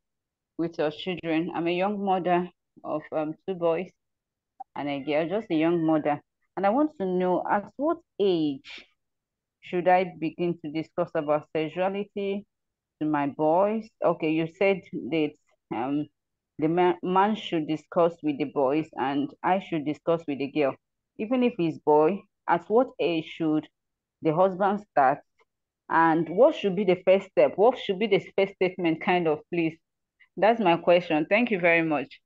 [SPEAKER 4] with your children. I'm a young mother of two boys and a girl, just a young mother. And I want to know, at what age should I begin to discuss about sexuality to my boys? Okay, you said that the man should discuss with the boys and I should discuss with the girl. Even if he's boy, at what age should the husband start? And what should be the first step? What should be the first statement, kind of, please? That's my question. Thank you very much.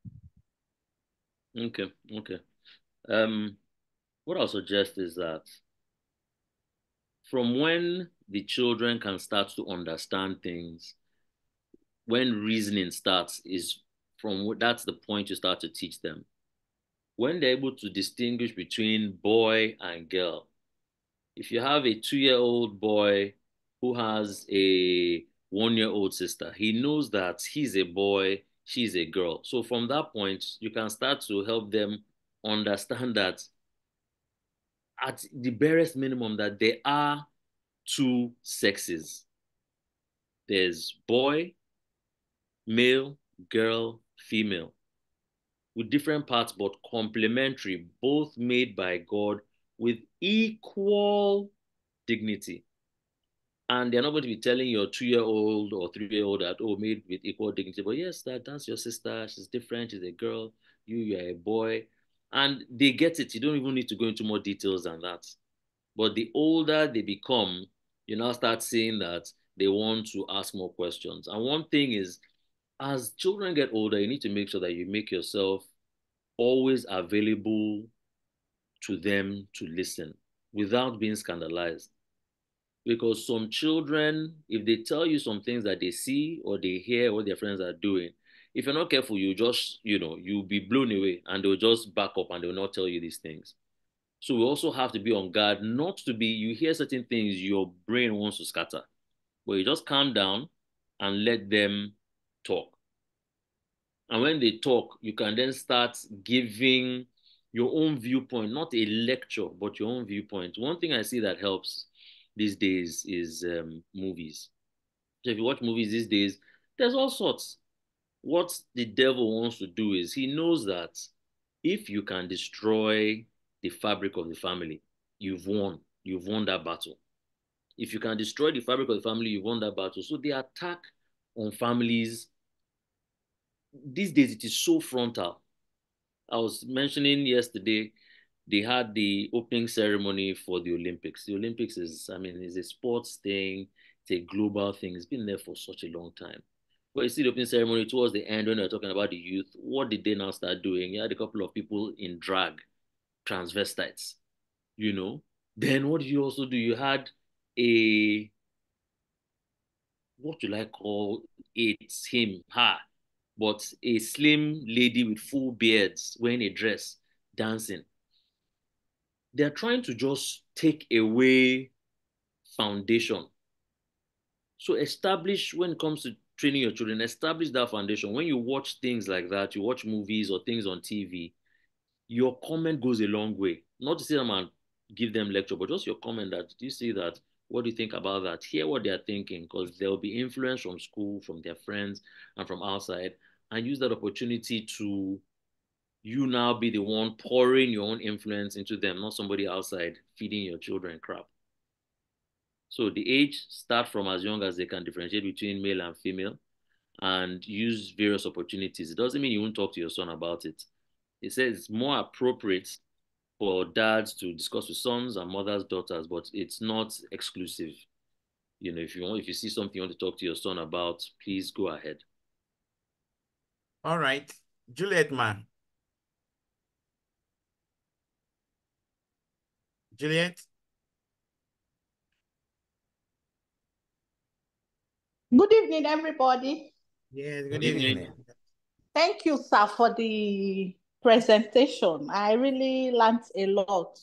[SPEAKER 2] Okay. What I'll suggest is that from when the children can start to understand things, when reasoning starts, is that's the point you start to teach them. When they're able to distinguish between boy and girl, if you have a 2-year-old boy who has a 1-year-old sister, he knows that he's a boy, she's a girl. So from that point, you can start to help them understand that at the barest minimum, that there are two sexes. There's boy, male, girl, female, with different parts but complementary, both made by God with equal dignity. And they're not going to be telling your 2-year-old or 3-year-old that, oh, made with equal dignity. But yes, that's your sister. She's different. She's a girl. You're a boy. And they get it. You don't even need to go into more details than that. But the older they become, you now start seeing that they want to ask more questions. And one thing is, as children get older, you need to make sure that you make yourself always available to them to listen without being scandalized. Because some children, if they tell you some things that they see or they hear what their friends are doing, if you're not careful, you just, you'll be blown away and they'll just back up and they'll not tell you these things. So we also have to be on guard, not to be, you hear certain things, your brain wants to scatter, but you just calm down and let them talk. And when they talk, you can then start giving your own viewpoint, not a lecture, but your own viewpoint. One thing I see that helps these days is movies. So if you watch movies these days, there's all sorts. What the devil wants to do is he knows that if you can destroy the fabric of the family, you've won. You've won that battle. If you can destroy the fabric of the family, you've won that battle. So the attack on families these days, it is so frontal. I was mentioning yesterday, they had the opening ceremony for the Olympics. The Olympics is a sports thing, it's a global thing. It's been there for such a long time. But you see the opening ceremony towards the end when they're talking about the youth, what did they now start doing? You had a couple of people in drag, transvestites, you know. Then what did you also do? You had a, what do I call it? Him, her, but a slim lady with full beards wearing a dress dancing. They're trying to just take away foundation. So establish, when it comes to training your children, establish that foundation. When you watch things like that, you watch movies or things on TV, your comment goes a long way. Not to say them and give them lecture, but just your comment that, do you see that? What do you think about that? Hear what they're thinking, because there will be influence from school, from their friends, and from outside, and use that opportunity to you now be the one pouring your own influence into them, not somebody outside feeding your children crap. So the age start from as young as they can differentiate between male and female and use various opportunities. It doesn't mean you won't talk to your son about it. It says it's more appropriate for dads to discuss with sons and mothers, daughters, but it's not exclusive. You know, if you see something you want to talk to your son about, please go ahead.
[SPEAKER 1] All right. Juliet, man. Juliet?
[SPEAKER 5] Good evening, everybody.
[SPEAKER 1] Yes,
[SPEAKER 2] good evening.
[SPEAKER 5] Thank you, sir, for the presentation. I really learned a lot.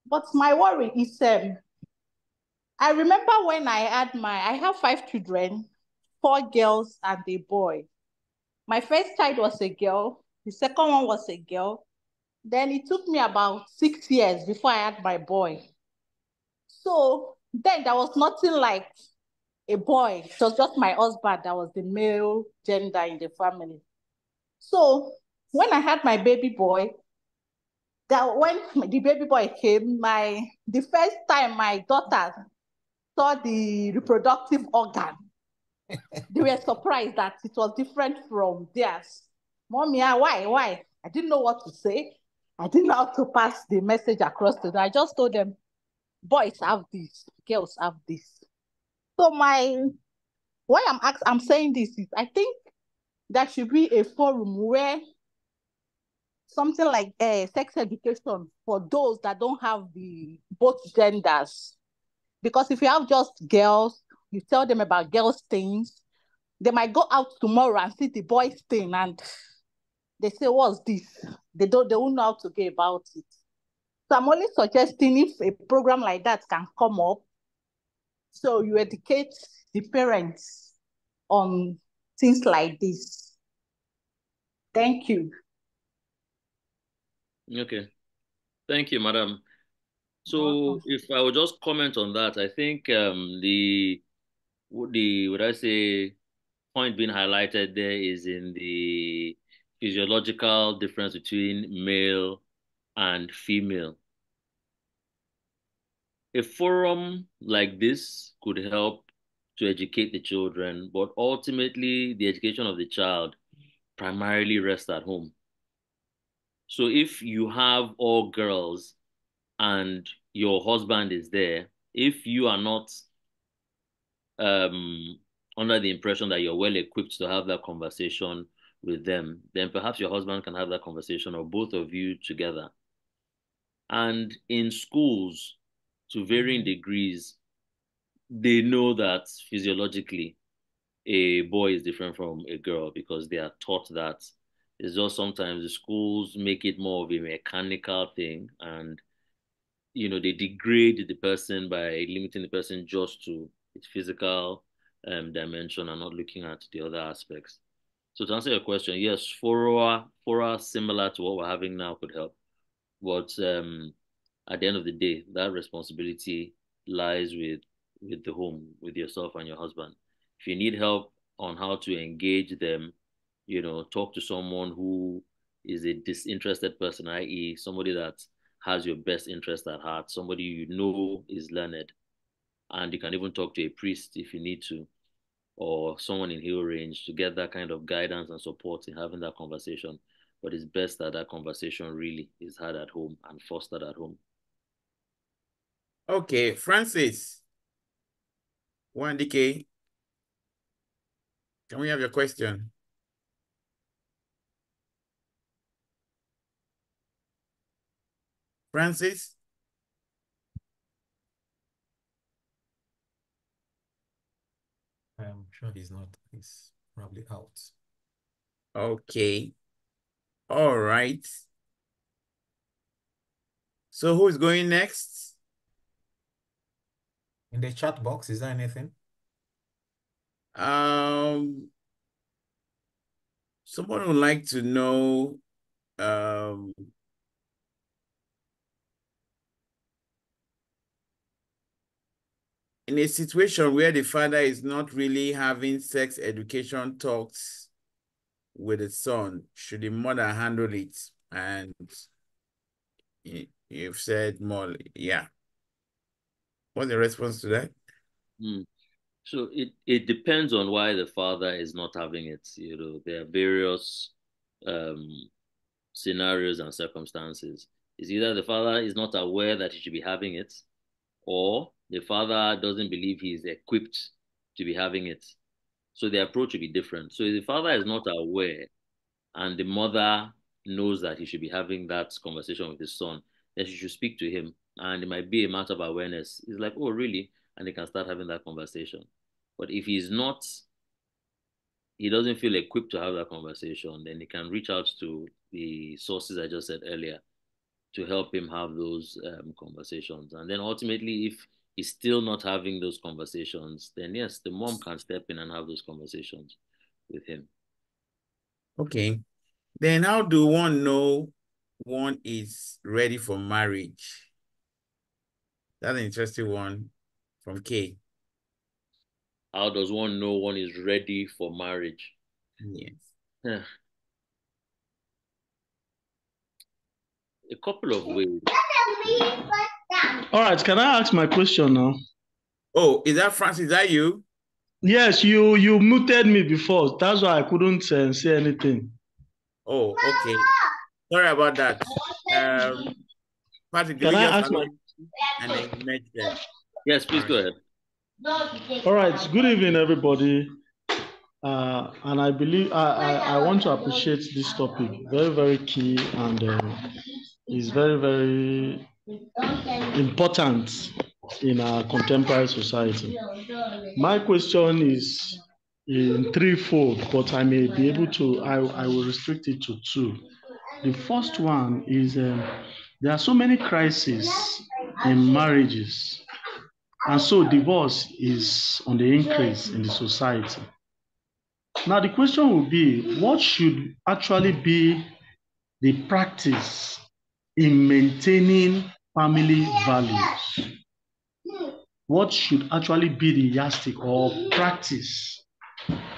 [SPEAKER 5] But my worry is, I remember when I have 5 children, 4 girls and a boy. My first child was a girl. The second one was a girl. Then it took me about 6 years before I had my boy. So then there was nothing like a boy. It was just my husband that was the male gender in the family. So when I had my baby boy, that when the baby boy came, the first time my daughter saw the reproductive organ, they were surprised that it was different from theirs. Mommy, why? I didn't know what to say. I didn't know how to pass the message across to them. I just told them, boys have this, girls have this. So why I'm saying this is I think there should be a forum where something like sex education for those that don't have the both genders. Because if you have just girls, you tell them about girls' things, they might go out tomorrow and see the boys' thing and they say, what's this? They won't know how to go about it. So I'm only suggesting if a program like that can come up, so you educate the parents on things like this. Thank you.
[SPEAKER 2] Okay. Thank you, madam. So if I would just comment on that, I think the would I say point being highlighted there is in the physiological difference between male and female. A forum like this could help to educate the children, but ultimately the education of the child primarily rests at home. So if you have all girls and your husband is there, if you are not under the impression that you're well equipped to have that conversation with them, then perhaps your husband can have that conversation or both of you together. And in schools, to varying degrees, they know that physiologically a boy is different from a girl because they are taught that. It's just sometimes the schools make it more of a mechanical thing and they degrade the person by limiting the person just to its physical dimension and not looking at the other aspects. So to answer your question, yes, fora similar to what we're having now could help. But at the end of the day, that responsibility lies with the home, with yourself and your husband. If you need help on how to engage them, talk to someone who is a disinterested person, i.e., somebody that has your best interest at heart, somebody is learned, and you can even talk to a priest if you need to, or someone in hill range to get that kind of guidance and support in having that conversation. But it's best that that conversation really is had at home and fostered at home.
[SPEAKER 1] Okay, Francis. 1DK. Can we have your question? Francis?
[SPEAKER 6] I'm sure he's not. He's probably out.
[SPEAKER 1] Okay. All right. So who's going next?
[SPEAKER 6] In the chat box, is there anything?
[SPEAKER 1] Someone would like to know in a situation where the father is not really having sex education talks with the son, should the mother handle it? And you've said more, yeah. What's the response to that?
[SPEAKER 2] So it depends on why the father is not having it. There are various scenarios and circumstances. It's either the father is not aware that he should be having it, or the father doesn't believe he is equipped to be having it. So the approach will be different. So if the father is not aware and the mother knows that he should be having that conversation with his son, then she should speak to him. And it might be a matter of awareness. It's like, oh, really? And they can start having that conversation. But if he's not, he doesn't feel equipped to have that conversation, then he can reach out to the sources I just said earlier to help him have those conversations. And then ultimately, if he's still not having those conversations, then yes, the mom can step in and have those conversations with him.
[SPEAKER 1] Okay. Then how do one know one is ready for marriage? That's an interesting one from Kay.
[SPEAKER 2] How does one know one is ready for marriage?
[SPEAKER 1] Yes.
[SPEAKER 2] Yeah. A couple of ways.
[SPEAKER 7] All right, can I ask my question now?
[SPEAKER 1] Oh, is that Francis? Is that you?
[SPEAKER 7] Yes, you muted me before. That's why I couldn't say anything.
[SPEAKER 1] Oh, okay. Sorry about that. Patrick,
[SPEAKER 7] Can
[SPEAKER 1] we
[SPEAKER 7] I
[SPEAKER 1] just
[SPEAKER 7] ask my...
[SPEAKER 1] and then you met them.
[SPEAKER 2] Yes, please go ahead.
[SPEAKER 7] All right, good evening, everybody. And I believe I want to appreciate this topic. Very, very key, and is very, very important in our contemporary society. My question is in threefold, but I may be able to, I will restrict it to two. The first one is there are so many crises in marriages, and so divorce is on the increase in the society. Now, the question will be, what should actually be the practice in maintaining family values? What should actually be the yardstick or practice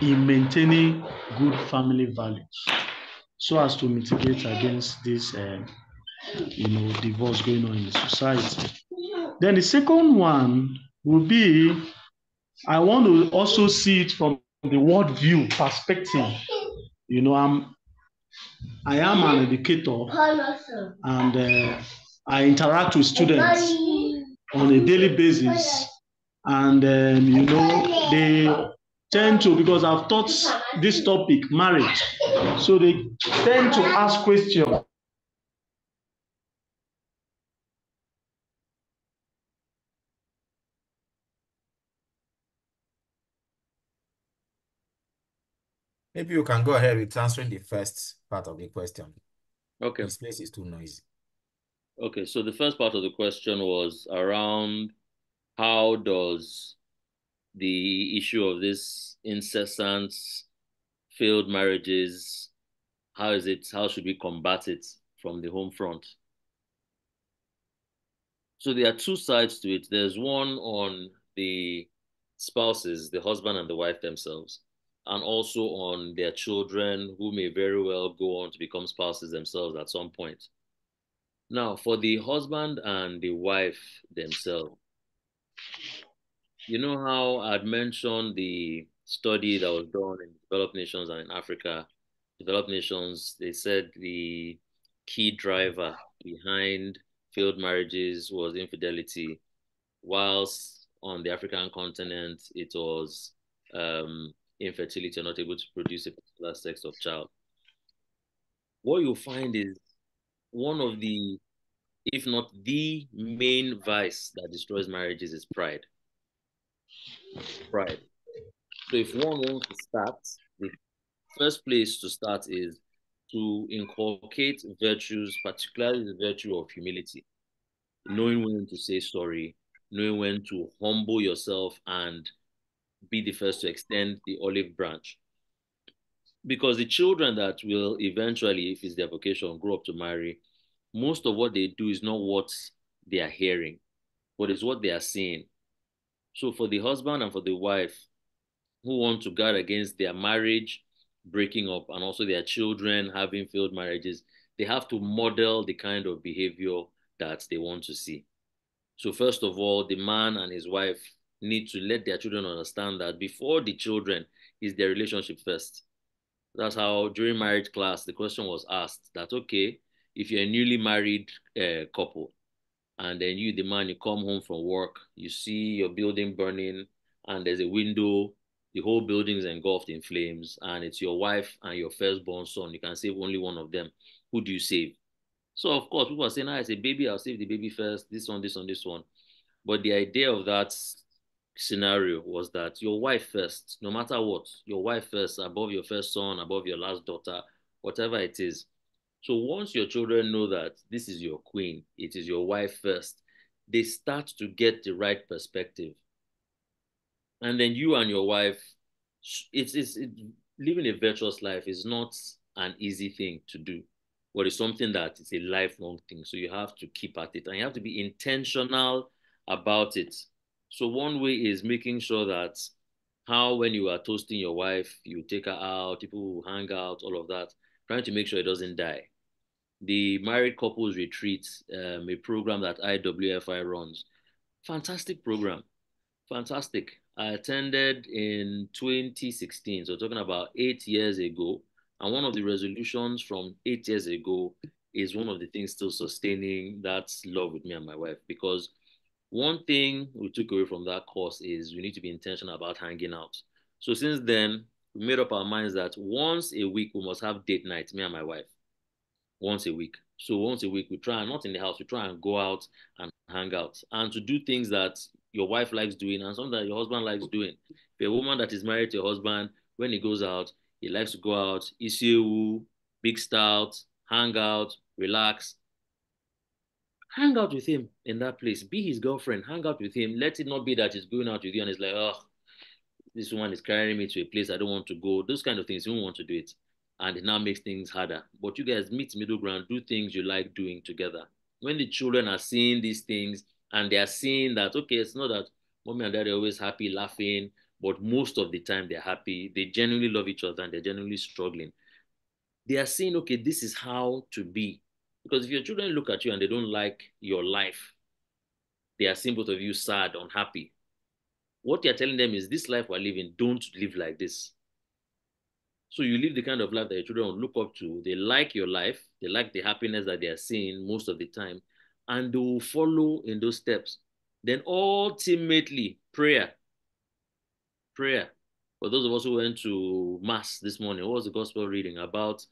[SPEAKER 7] in maintaining good family values so as to mitigate against this, divorce going on in the society? Then the second one will be, I want to also see it from the worldview perspective. I am an educator, and I interact with students on a daily basis. And they tend to, because I've taught this topic, marriage, so they tend to ask questions.
[SPEAKER 6] Maybe you can go ahead with answering the first part of the question.
[SPEAKER 2] Okay.
[SPEAKER 6] This place is too noisy.
[SPEAKER 2] Okay, so the first part of the question was around how does the issue of this incessant failed marriages, how should we combat it from the home front? So there are two sides to it. There's one on the spouses, the husband and the wife themselves, and also on their children who may very well go on to become spouses themselves at some point. Now, for the husband and the wife themselves, you know how I'd mentioned the study that was done in developed nations and in Africa. Developed nations, they said the key driver behind failed marriages was infidelity, whilst on the African continent, it was infertility or not able to produce a particular sex of child. What you'll find is one of the, if not the main vice that destroys marriages is pride. Pride. So if one wants to start, the first place to start is to inculcate virtues, particularly the virtue of humility, knowing when to say sorry, knowing when to humble yourself and be the first to extend the olive branch. Because the children that will eventually, if it's their vocation, grow up to marry, most of what they do is not what they are hearing, but it's what they are seeing. So for the husband and for the wife who want to guard against their marriage breaking up and also their children having failed marriages, they have to model the kind of behavior that they want to see. So first of all, the man and his wife need to let their children understand that before the children is their relationship first. That's how during marriage class, the question was asked that, okay, if you're a newly married couple, and then you, the man, you come home from work, you see your building burning, and there's a window, the whole building is engulfed in flames, and it's your wife and your firstborn son. You can save only one of them. Who do you save? So, of course, people are saying, ah, it's a baby, I'll save the baby first, this one, this one, this one. But the idea of that scenario was that your wife first, no matter what, your wife first, above your first son, above your last daughter, whatever it is. So once your children know that this is your queen, it is your wife first, they start to get the right perspective. And then you and your wife, living a virtuous life is not an easy thing to do, but it's something that is a lifelong thing. So you have to keep at it and you have to be intentional about it. So one way is making sure that how when you are toasting your wife, you take her out, people will hang out, all of that, trying to make sure it doesn't die. The Married Couples Retreat, a program that IWFI runs, fantastic program. Fantastic. I attended in 2016, so talking about 8 years ago. And one of the resolutions from 8 years ago is one of the things still sustaining that love with me and my wife. Because one thing we took away from that course is we need to be intentional about hanging out. So since then, we made up our minds that once a week we must have date night, me and my wife. Once a week. So once a week, we try and not in the house, we try and go out and hang out and to do things that your wife likes doing and something that your husband likes doing. If you're a woman that is married to your husband, when he goes out, he likes to go out, Isiewu, big stout, hang out, relax. Hang out with him in that place. Be his girlfriend. Hang out with him. Let it not be that he's going out with you and it's like, oh, this woman is carrying me to a place I don't want to go. Those kind of things, you won't want to do it. And it now makes things harder. But you guys meet middle ground, do things you like doing together. When the children are seeing these things and they are seeing that, okay, it's not that mommy and daddy are always happy, laughing, but most of the time they're happy. They genuinely love each other and they're genuinely struggling. They are saying, okay, this is how to be. Because if your children look at you and they don't like your life, they are seeing both of you sad, unhappy. What you're telling them is this life we're living, don't live like this. So you live the kind of life that your children will look up to. They like your life. They like the happiness that they are seeing most of the time. And they will follow in those steps. Then ultimately, prayer. Prayer. For those of us who went to mass this morning, what was the gospel reading about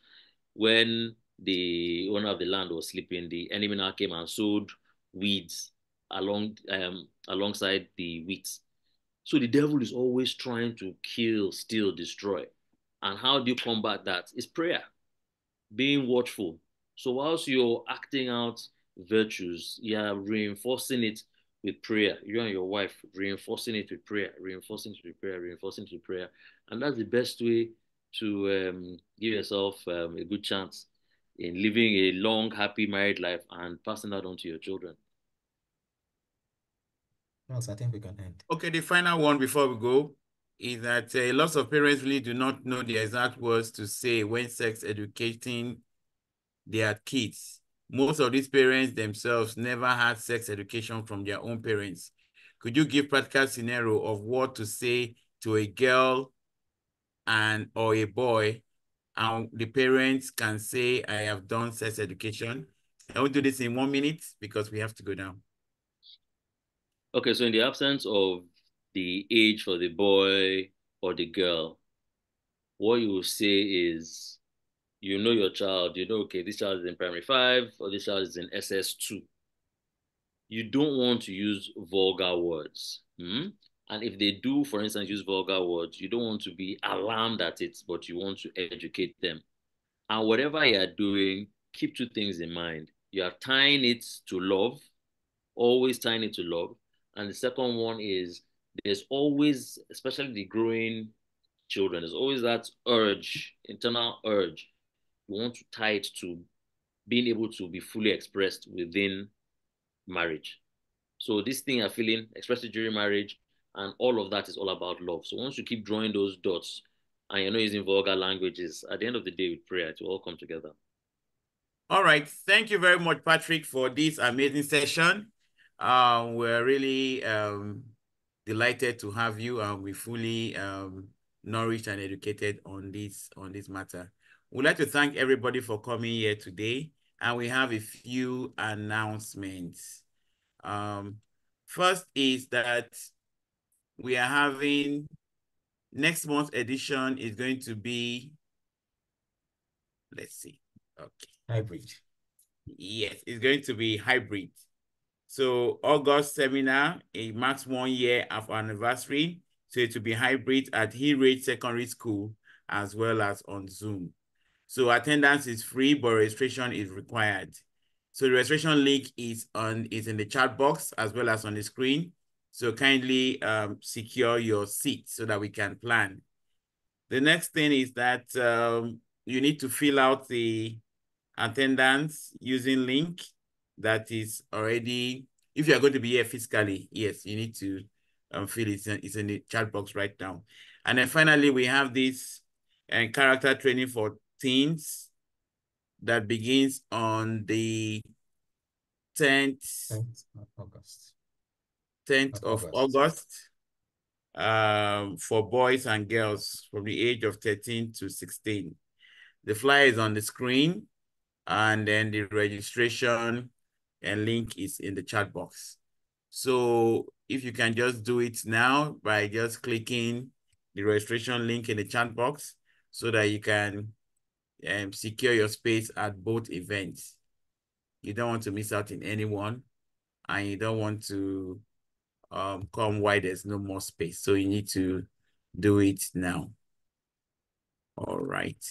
[SPEAKER 2] when the owner of the land was sleeping? The enemy now came and sowed weeds alongside the wheat. So the devil is always trying to kill, steal, destroy. And how do you combat that? It's prayer, being watchful. So whilst you're acting out virtues, you're reinforcing it with prayer. You and your wife reinforcing it with prayer, reinforcing it with prayer, reinforcing it with prayer. And that's the best way to give yourself a good chance in living a long, happy married life and passing that on to your children.
[SPEAKER 6] Yes, I think we can end.
[SPEAKER 1] Okay, the final one before we go is that lots of parents really do not know the exact words to say when sex educating their kids. Most of these parents themselves never had sex education from their own parents. Could you give practical scenario of what to say to a girl or a boy, and the parents can say, I have done sex education? I will do this in 1 minute because we have to go down.
[SPEAKER 2] Okay, so in the absence of the age for the boy or the girl, what you will say is, you know your child, you know, okay, this child is in primary 5 or this child is in SS2. You don't want to use vulgar words. And if they do, for instance, use vulgar words, you don't want to be alarmed at it, but you want to educate them. And whatever you are doing, keep 2 things in mind. You are tying it to love, always tying it to love. And the second one is there's always, especially the growing children, there's always that urge, internal urge. You want to tie it to being able to be fully expressed within marriage. So this thing you're feeling, express it during marriage, and all of that is all about love. So once you keep drawing those dots and you're not using vulgar languages, at the end of the day with prayer, it will all come together.
[SPEAKER 1] All right. Thank you very much, Patrick, for this amazing session. We're really delighted to have you, and we fully nourished and educated on this matter. We'd like to thank everybody for coming here today, and we have a few announcements. First is that we are having next month's edition is going to be, let's see, okay,
[SPEAKER 6] hybrid.
[SPEAKER 1] Yes, it's going to be hybrid. So August seminar, it marks 1 year of our anniversary. So it will be hybrid at Hill Ridge Secondary School as well as on Zoom. So attendance is free, but registration is required. So the registration link is in the chat box as well as on the screen. So kindly secure your seat so that we can plan. The next thing is that you need to fill out the attendance using link that is already, if you are going to be here physically, yes, you need to fill it. It's in the chat box right now. And then finally, we have this character training for teens that begins on the 10th
[SPEAKER 6] of August.
[SPEAKER 1] 10th of August for boys and girls from the age of 13 to 16. The flyer is on the screen, and then the registration and link is in the chat box. So if you can just do it now by just clicking the registration link in the chat box so that you can secure your space at both events. You don't want to miss out in any one, and you don't want to come while there's no more space. So you need to do it now. All right.